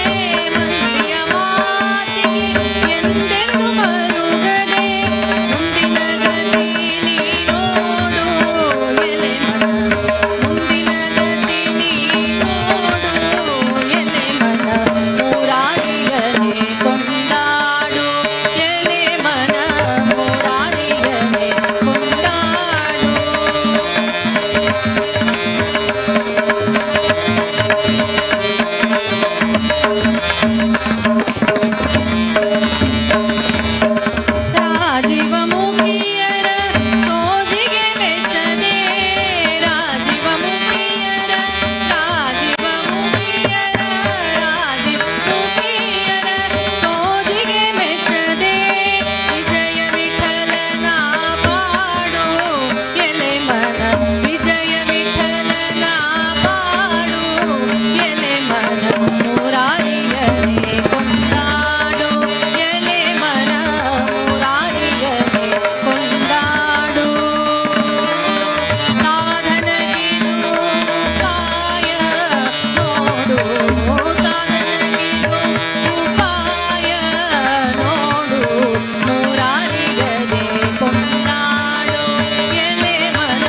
ಮಂದಿಯ ಮಾತಿಗೆ ಎಂದೆಂದು ಮರುಗದೆ, ಮುಂದಿನ ಗತಿ ನೀ ನೋಡು ಎಲೆ ಮನ, ಮುಂದಿನ ಗತಿ ನೀ ನೋಡು ಎಲೆ ಮನ ಮುರಾರಿಯನೇ ಕೊಂಡಾಡು ಎಲೆ ಮನ ಮುರಾರಿಯನೇ ಕೊಂಡಾಡು. ರಾಜೀವ ಮುಖಿಯರ ಸೋಜಿಗೆ ಮೆಚ್ಚದೆ, ರಾಜೀವ ಮುಖಿಯರ, ರಾಜೀವ ಮುಖಿಯರ, ರಾಜೀವ ಮುಖಿಯರ ಸೋಜಿಗೆ ಮೆಚ್ಚದೆ, ವಿಜಯ ವಿಠಲನ ಪಾಡು ಎಲೆ ಮನ, ವಿಜಯ ವಿಠಲನ ಪಾಡು ಎಲೆ ಮನ ಮುರಾರಿಯನೇ ಕೊಂಡಾಡು ಎಲೆ ಮನ ಮುರಾರಿಯನೇ ಕೊಂಡಾಡು. ಸಾಧನಗಿದು ಉಪಾಯ ನೋಡು, ಸಾಧನಗಿದು ಉಪಾಯ ನೋಡು ಮುರಾರಿಯನೇ ಕೊಂಡಾಡು ಎಲೆ ಮನ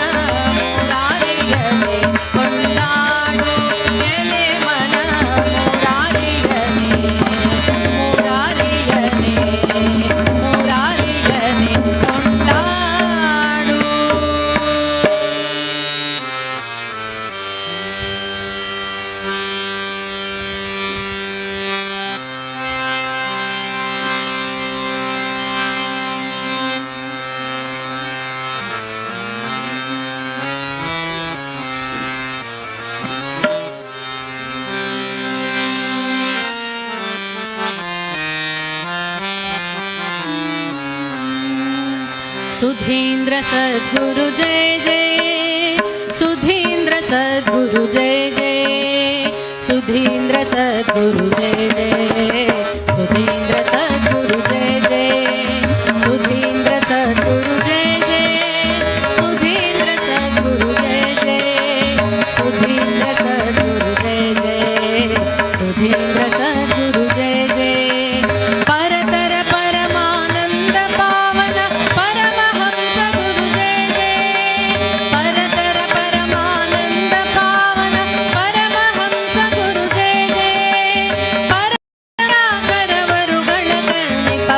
ಮುರಾರಿಯನೇ ಕೊಂಡಾಡು ಎಲೆ ಮನ ಮುರಾರಿಯನೇ ಮುರಾರಿಯನೇ ಮುರಾರಿಯನೇ ಕೊಂಡಾಡು. सुधीन्द्र सद्गुरु जय जय, सुधीन्द्र सद्गुरु जय जय, सुधीन्द्र सद्गुरु जय जय, सुधीन्द्र सद्गुरु जय जय, सुधीन्द्र सद्गुरु जय जय, सुधीन्द्र सद्गुरु जय जय, सुधीन्द्र सद्गुरु जय जय, सुधीन्द्र सद्गुरु जय जय. परतर परमानंद पावन परमहंस गुरु जय जय, परतर परमानंद पावन परमहंस गुरु जय जय. परकरवरुಗಳ ಕರ್ಣಿಕ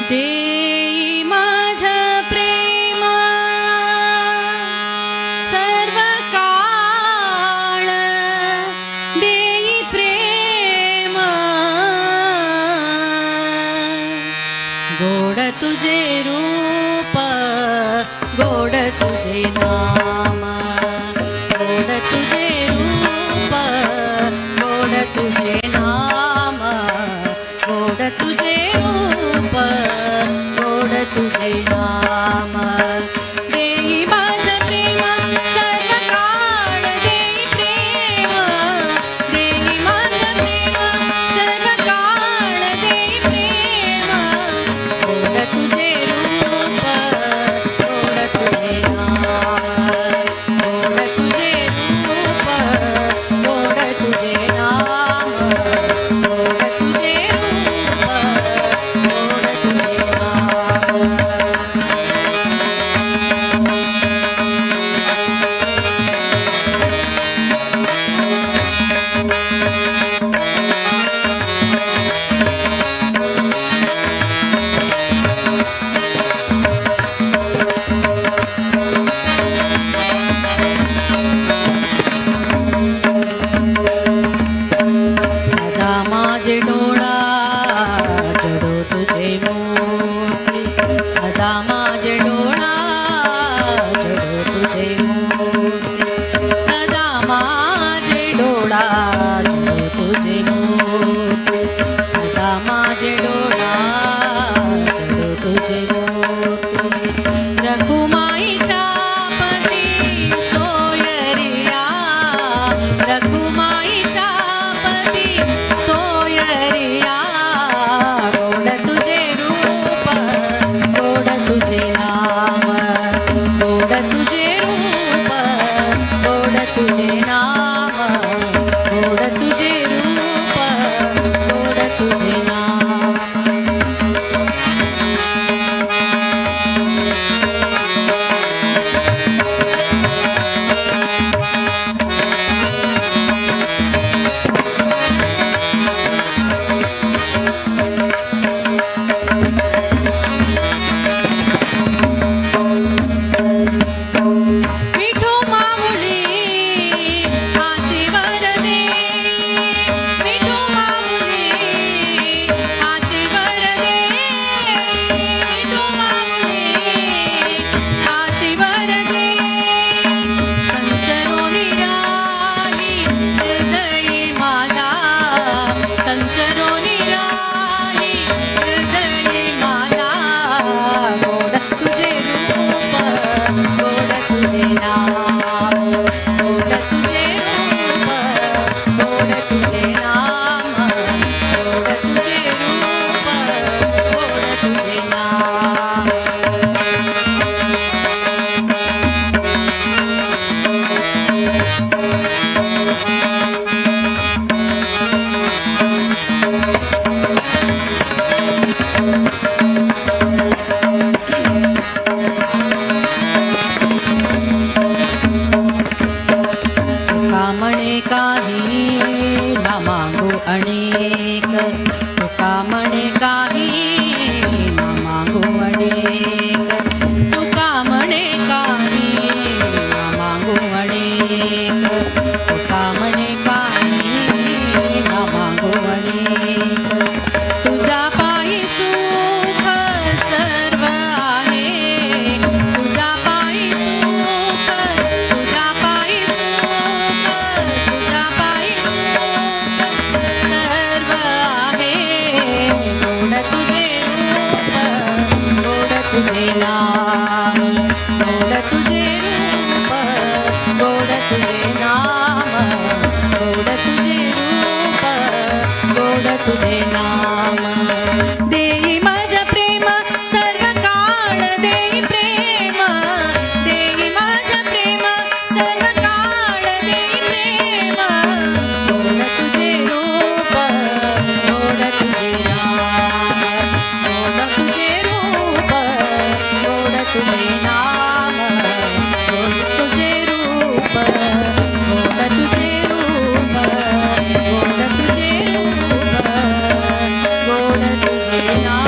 देई माझ्या प्रेम सर्व काळ देई प्रेम गोड तुझे रूप गोड तुझे नाम गोड तुझे रूप गोड तुझे नाम गोड तुझे रूप गोड तुझे नाम देई माझं प्रेम सर्व काळ देई प्रेम देई माझं प्रेम सर्व काळ देई प्रेम गोड तुझे रूप गोड तुझे नाम गोड तुझे रूप गोड तुझे नाम गोड तुझे रूप गोड तुझे नाम सदा माझे डोळा जडो तुझे मोती सदा माझे डोळा जडो तुझे मोती सदा माझे डोळा जडो तुझे मोती सदा माझे डोळा जडो तुझे मोती रघुमाईच्या पती सोयरिया रघुमाईच्या पती सोयरिया गोड तुझे रूप गोड तुझे नाम गोड तुझे रूप गोड तुझे नाम गोड तुझे रूप गोड तुझे नाम विठू माऊली आची वरदे विठू माऊली आची वरदे विठू माऊली आची वरदे संचरोनी राही हृदयी माझा संचरोनी राही हृदयी माझा गोड तुझे रूप गोड तुझे नाम गोड तुझे रूप गोड तुझे नाम गोड तुझे रूप गोड तुझे नाम तुका म्हणे काही ना मागू अनेक तुका म्हणे काही ना मागू अनेक तुका म्हणे काही ना मागू अनेक तुका म्हणे काही गोड तुझे नाम देई माझ्या प्रेम सर्व काळ देई प्रेम देई माझ्या प्रेम सर्व काळ देई प्रेम गोड तुझे रूप गोड तुझे नाम गोड तुझे रूप गोड तुझे नाम गोड तुझे रूप गोड तुझे रूप गोड तुझे रूप गोड तुझे नाम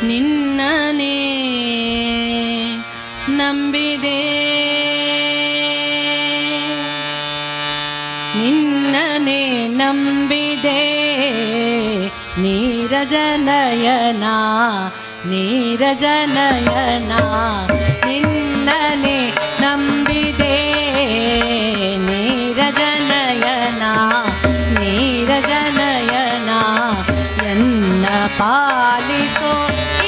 ನಿನ್ನನೆ ನಂಬಿದೆ ನಿನ್ನನೆ ನಂಬಿದೆ ನೀರಜನಯನ ನೀರಜನಯನ ನಿನ್ನನೆ ನಂಬಿದೆ ನೀರಜನಯನ ನೀರಜನಯನ ಎನ್ನ ಪಾಲಿಸೋ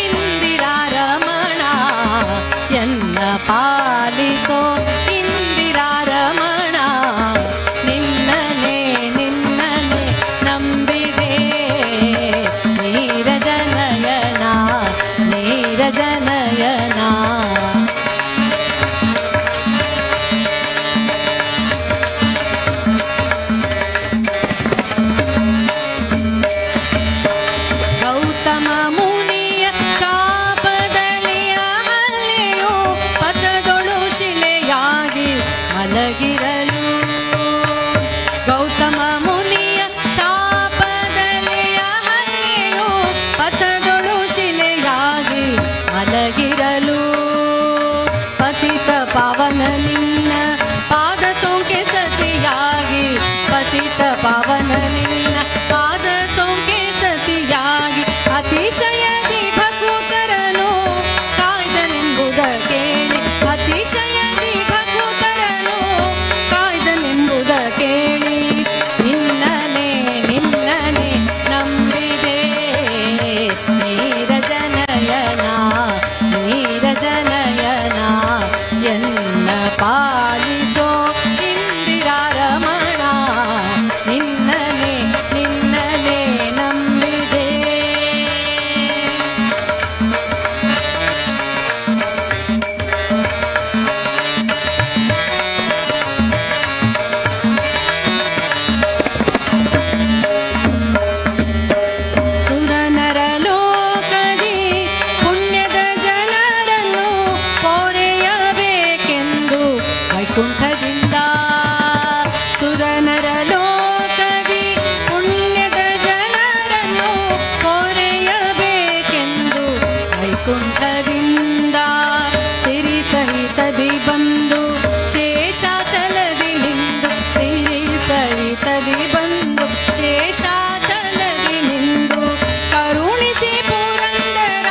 ಇಂದಿರಾರಮಣ ಎನ್ನ ಪಾಲಿಸೋ ಇಂದಿರಾರಮಣ ನಿನ್ನನೆ ನಿನ್ನನೆ ನಂಬಿದೆ ನೀರಜನಯನ ನೀರಜನಯನ ಗೌತಮ ಮುನಿಯ ಶಾಪದಲ್ಲಿಯ ಹಲ್ಲೆಯು ಪಥದೊಳು ಶಿಲೆಯಾಗಿ ಮಲಗಿರಲು ಗೌತಮ ಮುನಿಯ ಶಾಪದಲ್ಲಿಯ ಹಲ್ಲೆಯು ಪಥದೊಳು ಶಿಲೆಯಾಗಿ ಮಲಗಿರಲು ಪತಿತ ಪಾವನ ನಿನ್ನ ಪಾದ ಸೋಂಕೆ ಸತಿಯಾಗಿ ಪತಿತ ಪಾವನ ನಿನ್ನ ಪಾದ ಸೋಂಕೆ ಸತಿಯಾಗಿ ಅತಿಶಯದಿ ಭಕುತರನು ಕಾಯ್ದನೆಂಬುದ ಕೇಳಿ ಅತಿಶಯದಿ ಭಕುತರನು ಕಾಯ್ದನೆಂಬುದ ಕೇಳಿ ನಿನ್ನನೆ ನಿನ್ನನೆ ನಂಬಿದೆ ನೀರಜನಯನ ನೀರಜನಯನ ಎನ್ನ ಪಾಲಿಸೋ ಇಂದಿರಾರಮಣ ನಿನ್ನನೆ ನಿನ್ನನೆ ನಂಬಿದೆ ಸುರನರ ಲೋಕದಿ ಪುಣ್ಯದ ಜನರನ್ನು ಪೊರೆಯಬೇಕೆಂದು ವೈಕುಂಠದಿಂದ ಸುರನರ ಲೋಕದಿ ಪುಣ್ಯದ ಜನರನ್ನು ಪೊರೆಯಬೇಕೆಂದು ವೈಕುಂಠದಿಂದ ಸಿರಿ ಸಹಿತದಿ ಬಂದು ಶೇಷಾಚಲದಿ ನಿಂದು ಸಿರಿ ಸಹಿತದಿ ಬಂದು ಶೇಷಾಚಲದಿ ನಿಂದು ಕರುಣಿಸಿ ಪುರಂದರ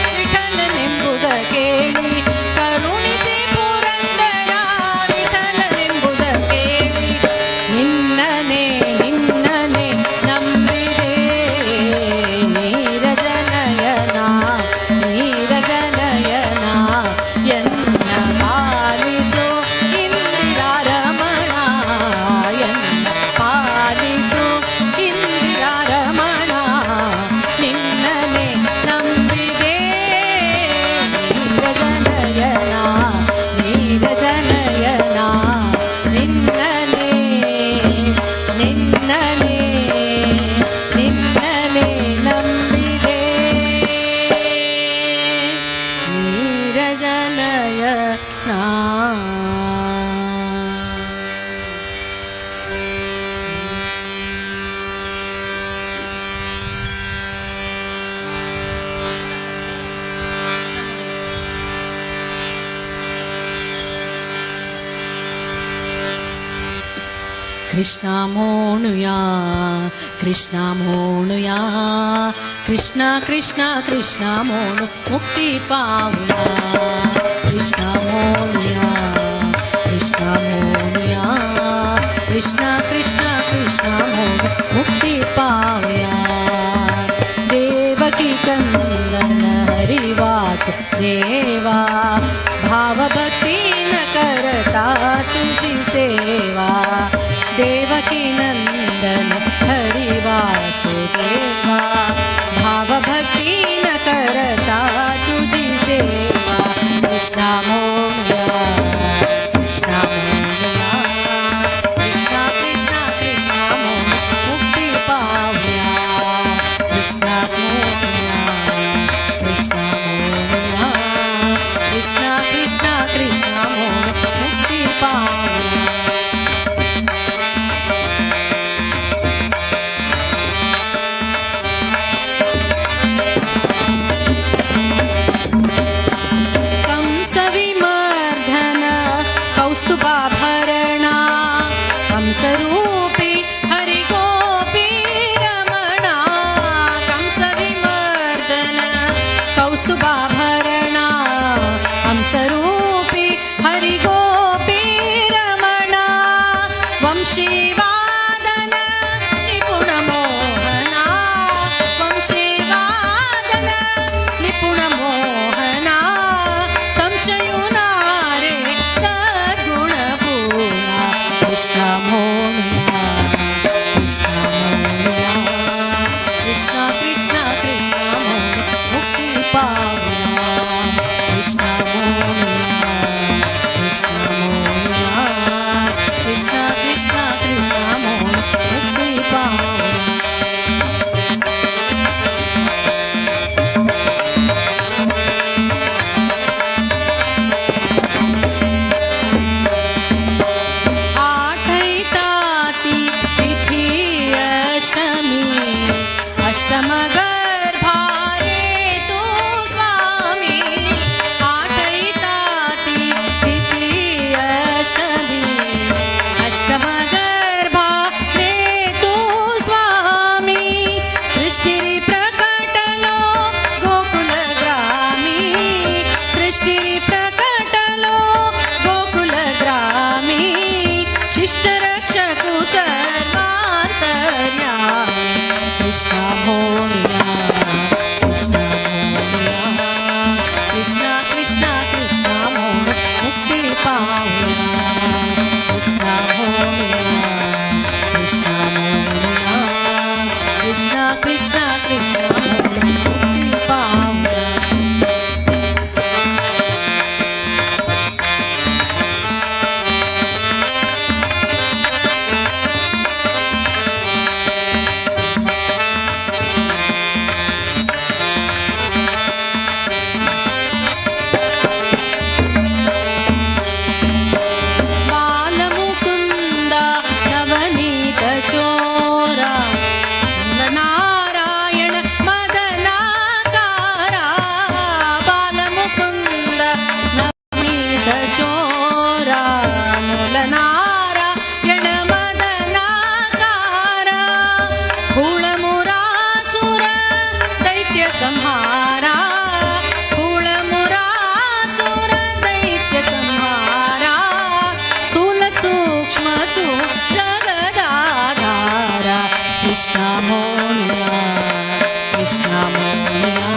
ವಿಠಲನೆಂಬುದ ಕೇಳಿ ಕರುಣಿಸಿ ಪುರಂದರ ವಿಠಲನೆಂಬುದ ಕೇಳಿ ನಿನ್ನನೆ ನಿನ್ನನೆ ನಂಬಿದೆ ನೀರಜನಯನ ನೀರಜನಯನ ಎನ್ನ ಪಾಲಿಸೋ ಇಂದಿರಾರಮಣ ಎನ್ನ ಪಾಲಿಸೋ ಇಂದಿರಾರಮಣ ನಿನ್ನನೆ ನಂಬಿದೆ ನೀರಜನಯನ ನೀರಜನಯನ ನಿನ್ನನೆ ನಿನ್ನನೆ ನಿನ್ನನೆ ನಂಬಿದೆ ನೀರಜನಯನ कृष्णा मोनुया कृष्णा मोनुया कृष्णा कृष्णा कृष्णा मोनु मुक्ति पावुया कृष्णा मोनुया भक्ती न करता तुझी सेवा देवकी नंदन हरी वासुदेवा भाव भक्ती न करता तुझी सेवा कृष्णा मोरया कृष्णा मोरया कृष्णा कृष्णा कृष्णा मोर मुक्ती पावया कृष्णा मोरया कृष्णा मोरया कृष्णा कृष्णा कृष्णा मोर मुक्ती पावया कौस्तुभाभरणा कंसरूपी हरिगोपी रमणा कंसविमर्दन कौस्तुभाभरणा कंसरूपी हरिगोपी रमणा वंशीवादन निपुणमोहना वंशीवादन निपुणमोहना संशयुना कृष्णा मोरया कृष्णा मोरया कृष्णा कृष्णा कृष्णा मोर मुक्ति पावया कृष्णा मोरया कृष्णा मोरया कृष्णा कृष्णा कृष्णा मोर मुक्ति पावया अष्टमगर्भारे तु स्वामी आठैताति तिथि अष्टमी अष्टमगर्भारे तु स्वामी सृष्टिरि प्रकटलो गोकुलग्रामी सृष्टिरि प्रकटलो गोकुलग्रामी शिष्टरक्षकु सर्वान्तर्यामी कृष्णा मोरया कृष्णा मोरया कृष्णा कृष्णा कृष्णा मोर मुक्ति पावया कृष्णा मोरया कृष्णा मोरया कृष्णा कृष्णा कृष्णा मोर मुक्ति पावया संहारा कुळमुरासुर दैत्य संहारा स्थूल सूक्ष्म तु जगदाधारा कृष्णा मोरया कृष्णा मोरया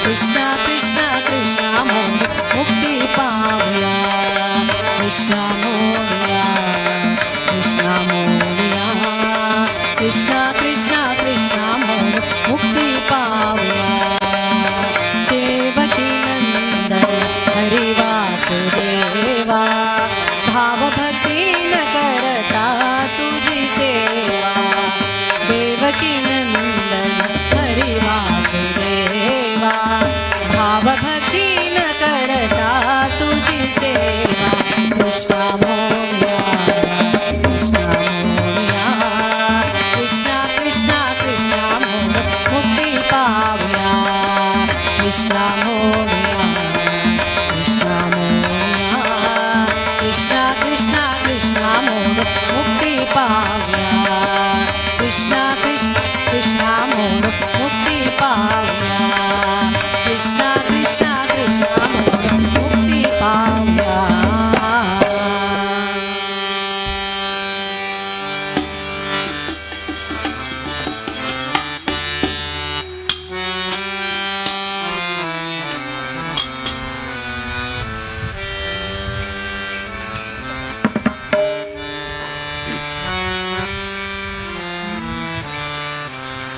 कृष्णा कृष्णा कृष्णा मोर मुक्ति पावया कृष्णा मोरया कृष्णा मोरया कृष्णा कृष्णा कृष्णा मोर मुक्ति पावया देवकी नंदन हरि वासुदेवा भाव भक्ति न करता तुझी सेवा देवकी नंदन हरि वासुदेवा भाव भक्ति न करता तुझी सेवा कृष्णा मोरया कृष्णा मोरया कृष्णा कृष्णा कृष्णा मोर मुक्ति पावया कृष्णा मोरया कृष्णा मोरया कृष्णा कृष्णा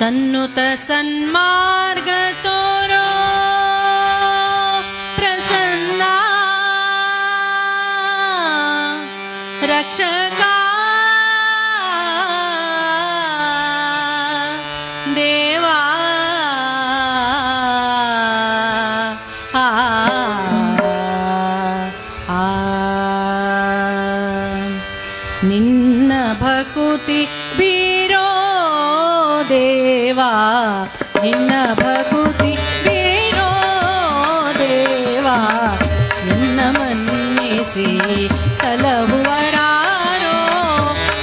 सन्नुत सन्मार्ग तोरो प्रसन्ना रक्षका देवा निन्न भकुति बीरो देवा निन्न भकुति बीरो देवा निन्न मन्निसि सलहुवरारो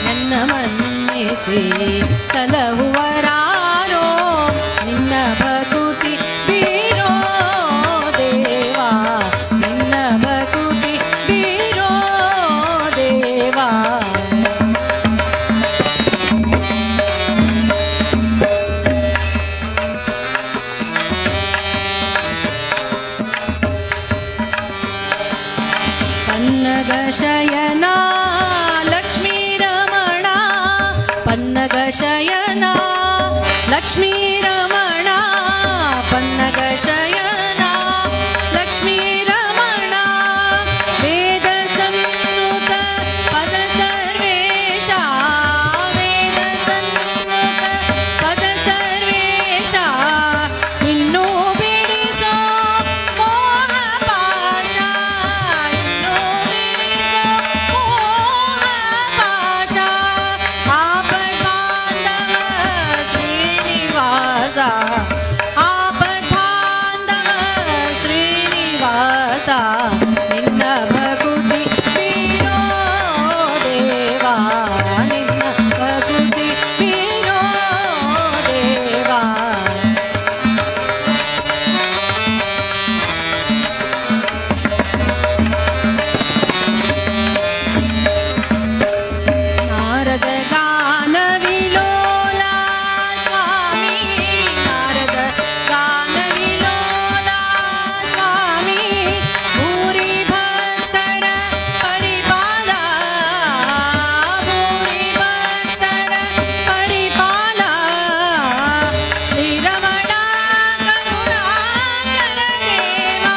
ನನ್ನ ಮನ್ನಿಸಿ ಸಲಹುವರಾರೋ ನಿನ್ನ ಭಕುತಿ ಬೀರೋ ದೇವಾ ನಿನ್ನ ಭಕುತಿ ಬೀರೋ ದೇವಾ ಪನ್ನಗ ಶಯನ ಲಕ್ಷ್ಮೀ ರಮಣ ಪನ್ನಗ ಶಯನ ಲಕ್ಷ್ಮೀ ರಮಣ ಪನ್ನಗ ಶಯನ ಲಕ್ಷ್ಮೀ ರಮಣ ವೇದ ಸನ್ನುತ ಪದ ಸರ್ವೇಶ ವೇದ ಸನ್ನುತ ಪದ ಸರ್ವೇಶ ಇನ್ನೂ ಬಿಡಿಸೋ ಮೋಹ ಪಾಶ ಇನ್ನೂ ಬಿಡಿಸೋ ಮೋಹ ಪಾಶ ಆಪದ್ಬಾಂಧವ ಶ್ರೀನಿವಾಸ ಆಪದ್ಬಾಂಧವ ಶ್ರೀನಿವಾಸ ನಿನ್ನ ಭಕುತಿ ಬೀರೋ ದೇವಾ ನಿನ್ನ ಭಕುತಿ ಬೀರೋ ದೇವಾ ನಾರದ ಗಾನ ವಿಲೋಲ ಸ್ವಾಮಿ ನಾರದ ಗಾನ ವಿಲೋಲ ಸ್ವಾಮಿ ಭೂರಿ ಭಕ್ತರ ಪರಿಪಾಲ ಭೂರಿ ಭಕ್ತರ ಪರಿಪಾಲ ಶ್ರೀರಮಣ ಕರುಣಾಕರ ದೇವಾ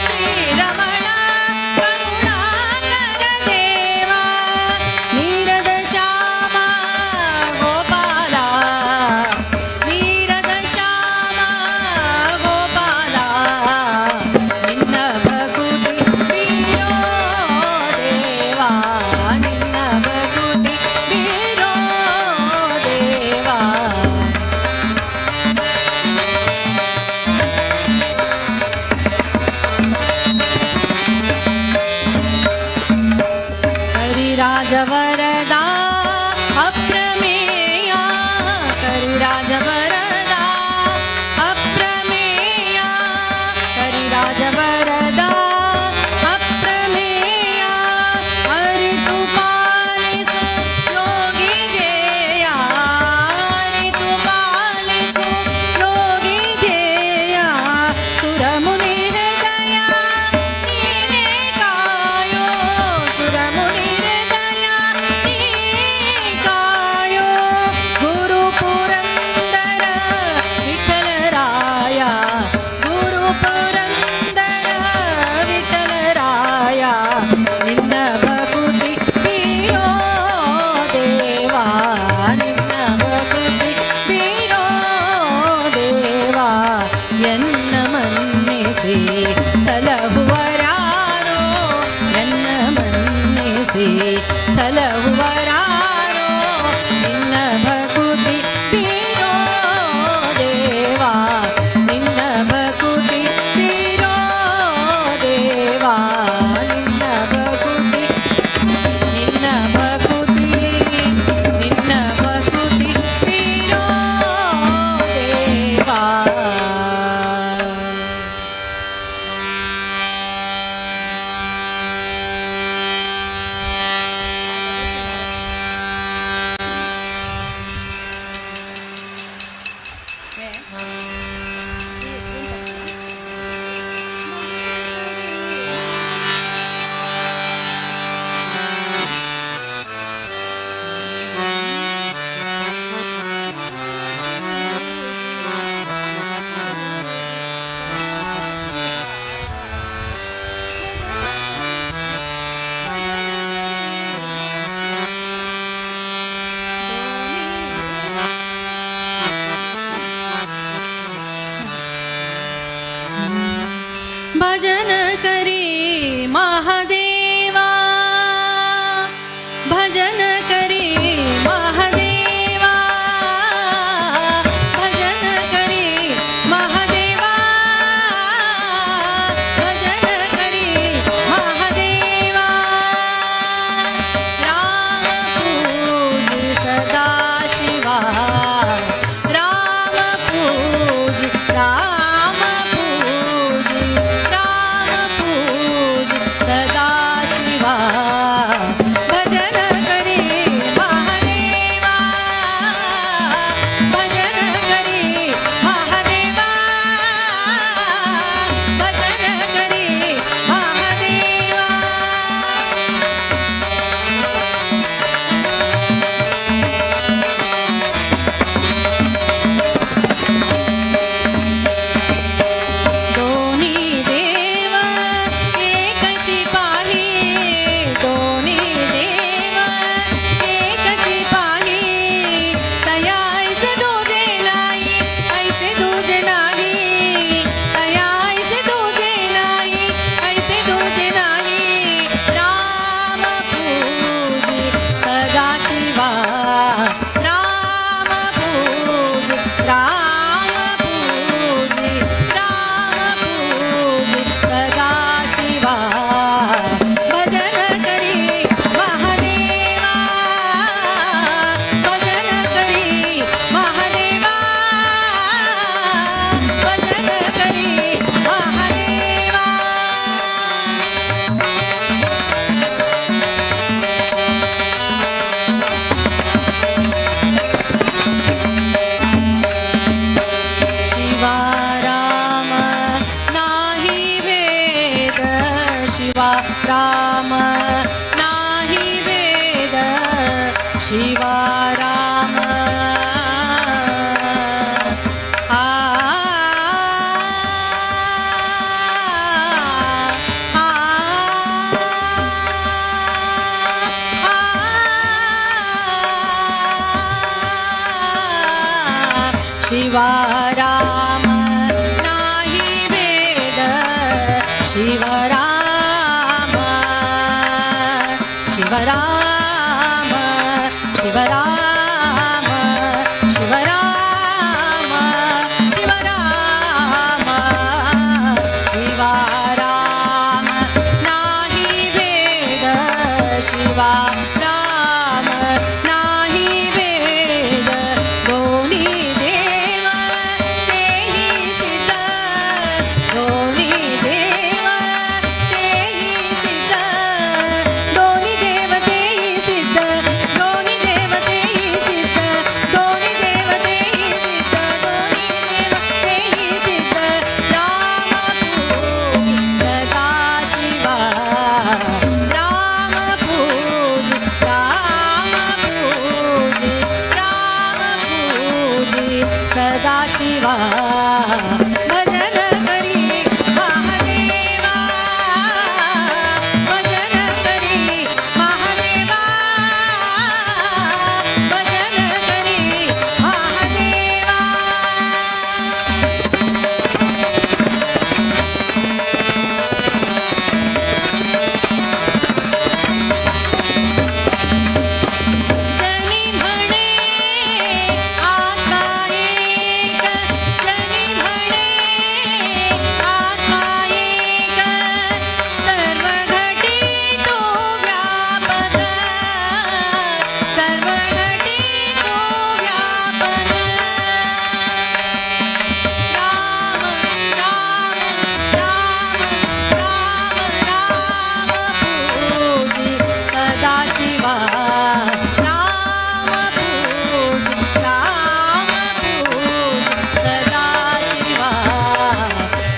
ಶ್ರೀರಮಣ ಕರುಣಾಕರ ದೇವಾ ನೀರದ ಶ್ಯಾಮ ಗೋಪಾಲ ನೀರದ ಶ್ಯಾಮ ಗೋಪಾಲ ನಿನ್ನ ಭಕುತಿ ಬೀರೋ ದೇವಾ ನಿನ್ನ ಭಕುತಿ ಬೀರೋ ದೇವಾ ಕರಿರಾಜವರದ ಅಪ್ರಮೇಯ ಕರಿರಾಜವರದ ಅಪ್ರಮೇಯ ಕರಿರಾಜವರದ ಅಪ್ರಮೇಯ ಅರಿತು ಪಾಲಿಸು ಯೋಗಿ ಧ್ಯೇಯ ಅರಿತು ಪಾಲಿಸು ಯೋಗಿ ಧ್ಯೇಯ ಸುರಮುನಿ ಹೃದಯ ನೀನೇ ಕಾಯೋ ಸುರಮುನಿ ಹೃದಯ ನೀ ಕಾಯೋ ಗುರು ಪುರಂದರ ವಿಠಲರಾಯ ಗುರು ಪುರಂದರ ವಿಠಲರಾಯ ನಿನ್ನ ಭಕುತಿ ಬೀರೋ ದೇವಾ ನಿನ್ನ ಭಕುತಿ ಬೀರೋ ದೇವಾ ಎನ್ನ ಮನ್ನಿಸಿ ಸಲಹುವರಾರೋ ಎನ್ನ ಮನ್ನಿಸಿ ಸಲಹುವರಾರೋ ನಿನ್ನ ಭಕುತಿ ಬೀರೋ ದೇವಾ ನಿನ್ನ ಭಕುತಿ ಬೀರೋ ದೇವಾ ನಿನ್ನ ಭಕುತಿ ನಿನ್ನ ಭಕುತಿ ನಿನ್ನ ಭಕುತಿ ಬೀರೋ ದೇವಾ राम नाही वेद शिवा राम शिवा राम नाही वेद शिव राम शिव राम शिव राम शिव राम शिव राम शिवा राम नाही वेद शिवा राम नाही वेद दोन्ही देव तेही सिद्ध दोन्ही देव तेही सिद्ध दोन्ही देव तेही सिद्ध दोन्ही देव तेही सिद्ध दोन्ही देव तेही सिद्ध दोन्ही देव तेही सिद्ध राम पूज सदा शिवा राम पूज सदा शिवा भजन करी महादेवा भजन करी महादेवा भजन करी महादेवा जनी म्हणे आत्मा एक जनी म्हणे आत्मा एक सर्व घटी तो व्यापक सर्व घटी तो व्यापक राम राम राम राम राम पूजी सदा शिवा राम पूज सदा शिवा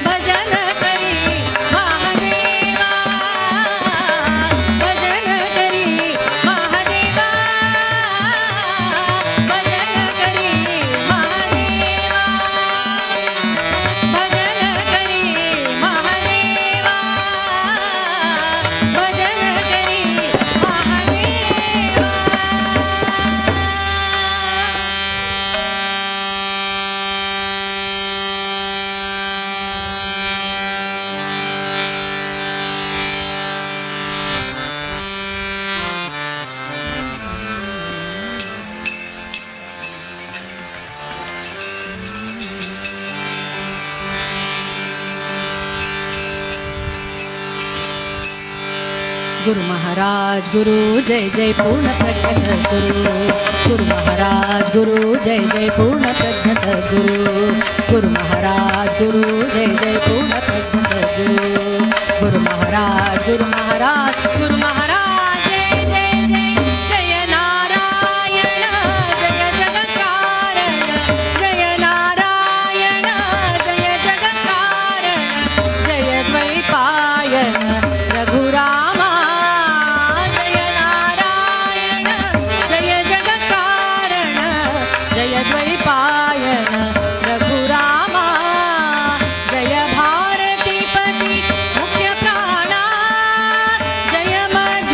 भजन करी महादेवा भजन करी महादेवा भजन करी महादेवा भजन करी महादेवा भजन करी महादेवा गुरु महाराज गुरु जय जय पूर्ण प्रज्ञ सद्गुरु गुरु महाराज गुरु जय जय पूर्ण प्रज्ञ सद्गुरु गुरु महाराज गुरु जय जय पूर्ण प्रज्ञ सद्गुरु गुरु महाराज गुरु महाराज गुरु महाराज जय जय जय जय नारायण जय जगत्कारण जय नारायण जय जगत्कारण जय द्वैपायन रघुरामा जय नारायण जय जगत्कारण जय द्वैपायन रघुरामा जय भारतीपति मुख्य प्राणा जय मद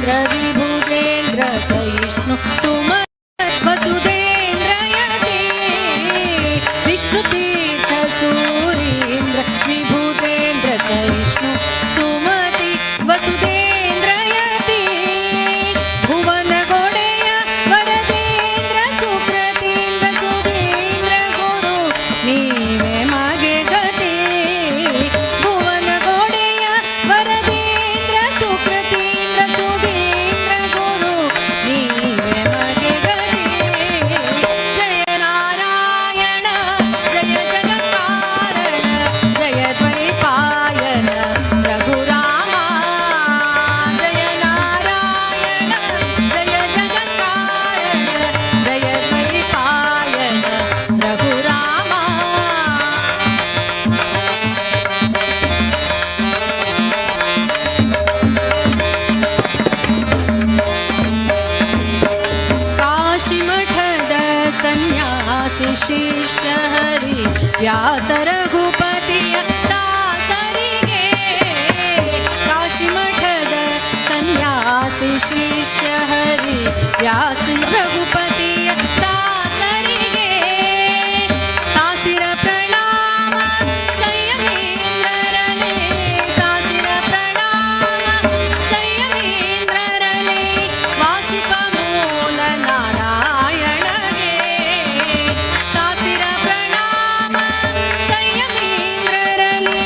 विभुतेन्द्र सहिष्णु तुम वसुदेन्द्र यति विष्णुतीर्थ सूरीन्द्र विभुतेन्द्र सहिष्णु सुमति वसुदेन्द्र यति भुवन गोडेय वरदेन्द्र सुकृतीन्द्र सुधीन्द्र गुरु नीवे ಮಗೆ ಗತಿ ಭುವನ ಗೋಡೆಯ ವರದೇಂದ್ರ ಸುಕೃತೀಂದ್ರ ಸುಧೀಂದ್ರ ಗುರು ನೀವೆ ಮಗೆ ಗತಿ ಜಯ ನಾರಾಯಣ ಜಯ ಜಗತ್ಕಾರಣ ಜಯ ದ್ವೈಪಾಯನ ರಘುರಾಮ ಜಯ ನಾರಾಯಣ ಜಯ ಜಗತ್ಕಾರಣ ಜಯ ದ್ವೈಪಾಯನ ರಘುರಾಮ ಕಾಶಿ ಮಠದ ಸನ್ಯಾಸಿ ಶಿಷ್ಯ ಹರಿ ವ್ಯಾಸ ರಘುಪತಿಯ ದಾಸರಿಗೆ ಕಾಶಿ ಮಠದ ಸನ್ಯಾಸಿ ಶಿಷ್ಯ ಹರಿ ವ್ಯಾಸ ರಘುಪತಿಯ ದಾಸರಿಗೆ ಸಾಸಿರ ಪ್ರಣಾಮ ಸಂಯಮೀಂದ್ರರನೇ ಸಾಸಿರ ಪ್ರಣಾಮ ಸಂಯಮೀಂದ್ರರನೇ ವಾಸಿಪ ಮೂಲ ನಾರಾಯಣಗೆ ಸಾಸಿರ ಪ್ರಣಾಮ ಸಂಯಮೀಂದ್ರರನೇ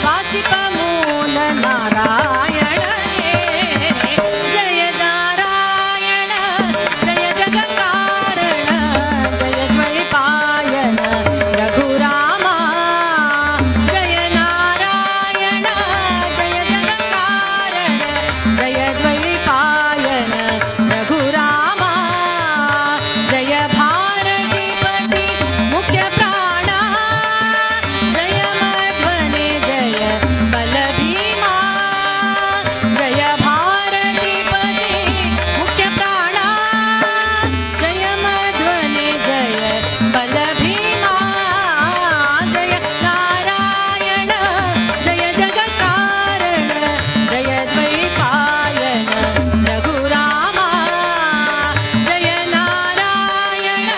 ವಾಸಿಪ ಮೂಲ ನಾರಾಯಣಗೆ ಜಯ ನಾರಾಯಣ ಜಯ ಜಗತ್ಕಾರಣ ಜಯ ದ್ವೈಪಾಯನ ರಘುರಾಮ ಜಯ ನಾರಾಯಣ ಜಯ ಜಗತ್ಕಾರಣ ಜಯ ದ್ವೈಪಾಯನ ರಘುರಾಮ ಜಯ ಭಾರತೀಪತಿ ಮುಖ್ಯ ಪ್ರಾಣ ಜಯ ಮಧ್ವನೆ ಜಯ ಬಲ ಭೀಮಾ ಜಯ ಭಾರತೀಪತಿ ಮುಖ್ಯ ಪ್ರಾಣ ಜಯ ಮಧ್ವನೆ ಜಯ ಬಲ ಭೀಮಾ ಜಯ ನಾರಾಯಣ ಜಯ ಜಗತ್ಕಾರಣ ಜಯ ದ್ವೈಪಾಯನ ರಘುರಾಮ ಜಯ ನಾರಾಯಣ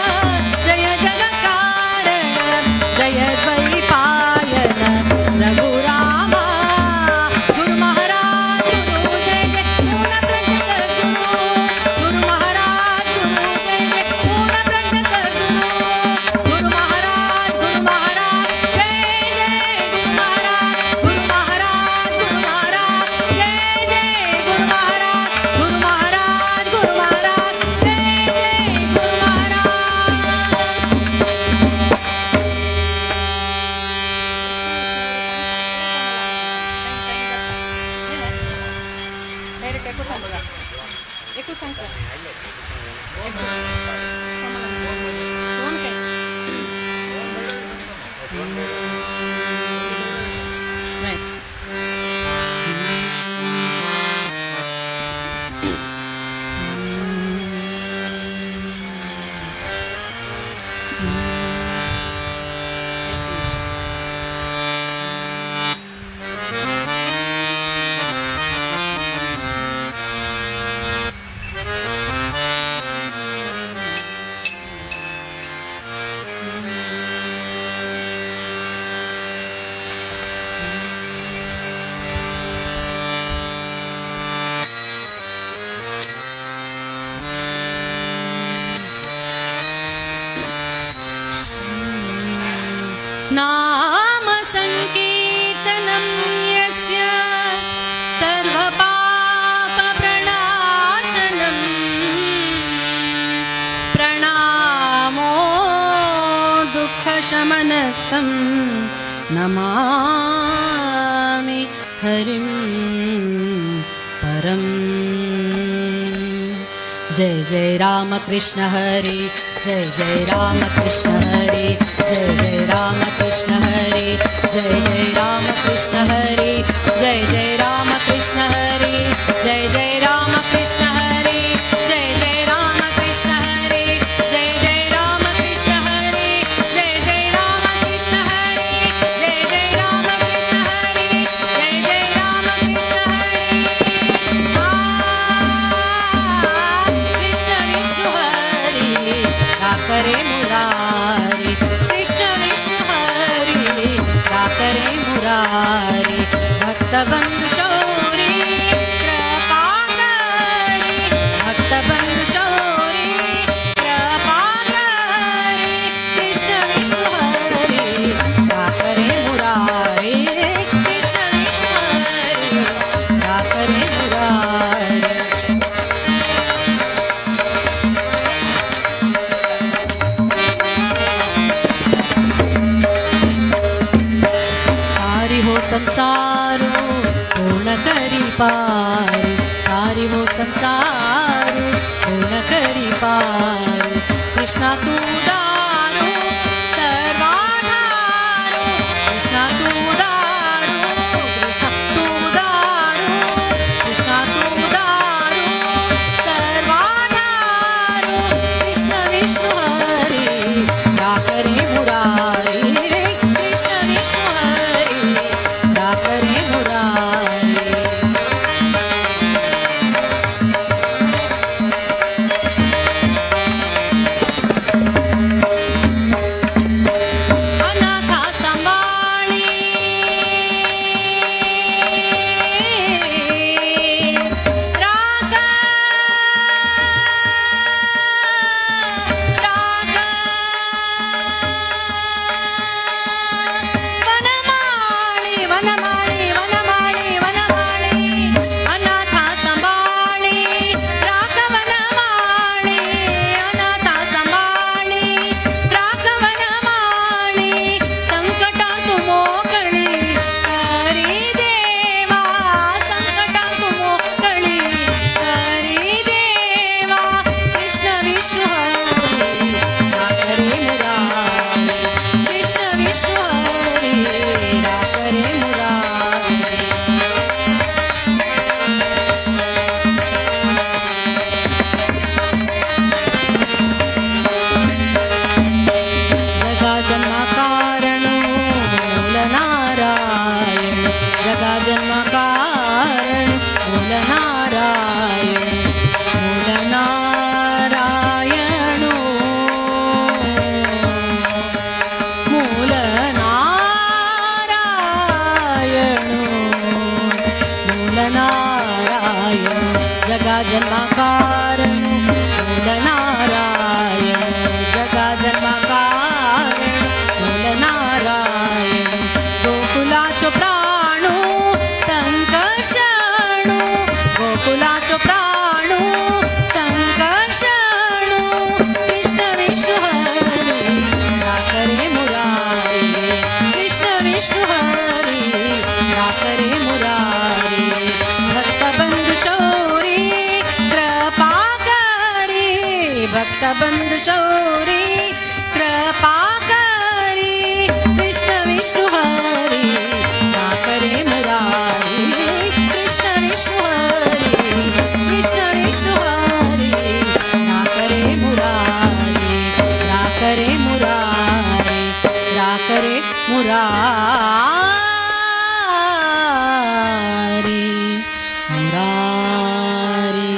ಜಯ ಜಗತ್ಕಾರಣ ಜಯ ದ್ವೈಪಾಯನ ರಘುರಾಮ ಗುರು ಮಹಾರಾಜ ಗುರು ಜಯ ಜಯ ಪೂರ್ಣ ಬ್ರಹ್ಮ ಸದ್ಗುರು ಗುರು ಮಹಾರಾಜ ಗುರು ಜಯ ಜಯ ಪೂರ್ಣ ಬ್ರಹ್ಮ ಸದ್ಗುರು ಗುರು ಮಹಾರಾಜ ಜಯ ಜಯ ಗುರು ಮಹಾರಾಜ ಗುರು ಮಹಾರಾಜ ಜಯ ಜಯ ಗುರು ಮಹಾರಾಜ ಗುರು ಮಹಾರಾಜ ಜಯ ಜಯ ಗುರು ಮಹಾರಾಜ ಡೈರೆಕ್ಟ್ एकू सांग बघा एकू सांग सर कोण काय नाही नाम संकीर्तनं यस्य सर्वपाप प्रणाशनं प्रणामो दुःखशमनस्तं नमामि हरिं परम् जय जय राम कृष्ण हरि जय जय राम कृष्ण हरि जय जय राम कृष्ण हरि जय जय राम कृष्ण हरि जय जय राम कृष्ण हरि जय जय राम कृष्ण हरि जय जय राम कृष्ण हरि जय जय राम कृष्ण हरि जय जय राम कृष्ण हरि जय जय राम कृष्ण हरि जय जय राम कृष्ण हरि मुरारी भक्तबंधु शौरी कृपाकरी भक्तबंधु शौरी कृपाकरी कृष्ण विष्णु हरि राकरे मुरारी कृष्ण विष्णु हरि राकरे मुरारी संसारो पूर्ण करी पार तारी वो संसारो पूर्ण करी पार कृष्णा तू दारो सर्वाधारो कृष्णा तू दारो कृष्णा तू दारो कृष्णा तू दारो सर्वाधारो कृष्ण विष्णु हरि राकरे मुरारी कृष्ण विष्णु हरि राकरे मुरारी अनाथा संभाळी राग राग वनमाळी वनमाळी वनमाळी अनाथा संभाळी राग वनमाळी अनाथा संभाळी राग वनमाळी संकटात मोकळी हरी देवा संकटात मोकळी हरी देवा कृष्ण विष्णु हरी राकरे मुरारी कृष्ण विष्णु हरी राकरे मुरारी जगा जन्म कारण मूल नारायण जगा जन्म कारण मूल नारायण मूल नारायण मूल नारायण मूल नारायण जगा जन्म कारण मूल नारायण जगा जन्म कारण मूल नारायण गोकुलाचो प्राणो संकर्षणो गोकुलाचो प्राणो संकर्षणो कृष्ण विष्णु हरि राकरे मुरारी कृष्ण विष्णु हरि राकरे मुरारी भक्तबंधु शौरी कृपाकरी भक्तबंधु शौरी कृपाकरी कृष्ण विष्णु हरि राकरे मुरारी कृष्ण विष्णु हरि कृष्ण विष्णु हरि राकरे मुरारी राकरे मुरारी राकरे मुरारी मुरारी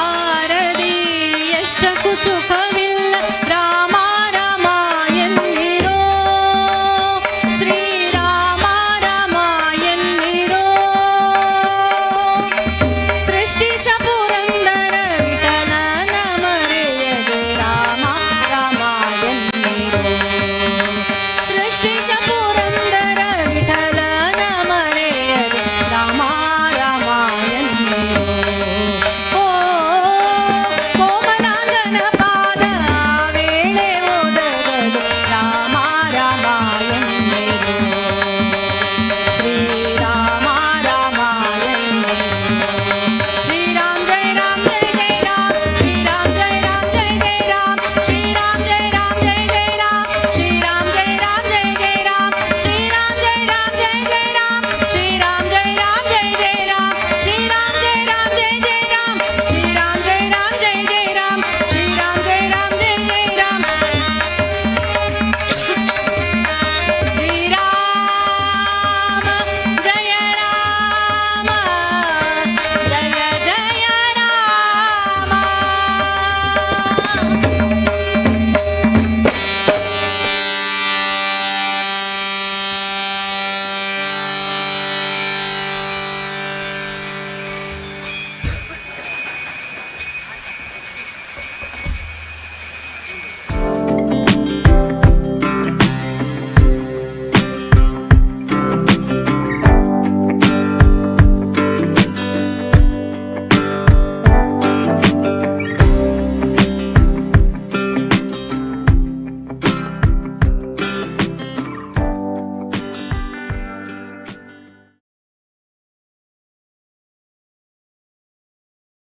ಬಾರದೆ ಎಷ್ಟಕ್ಕೂ ಸುಖವಿಲ್ಲ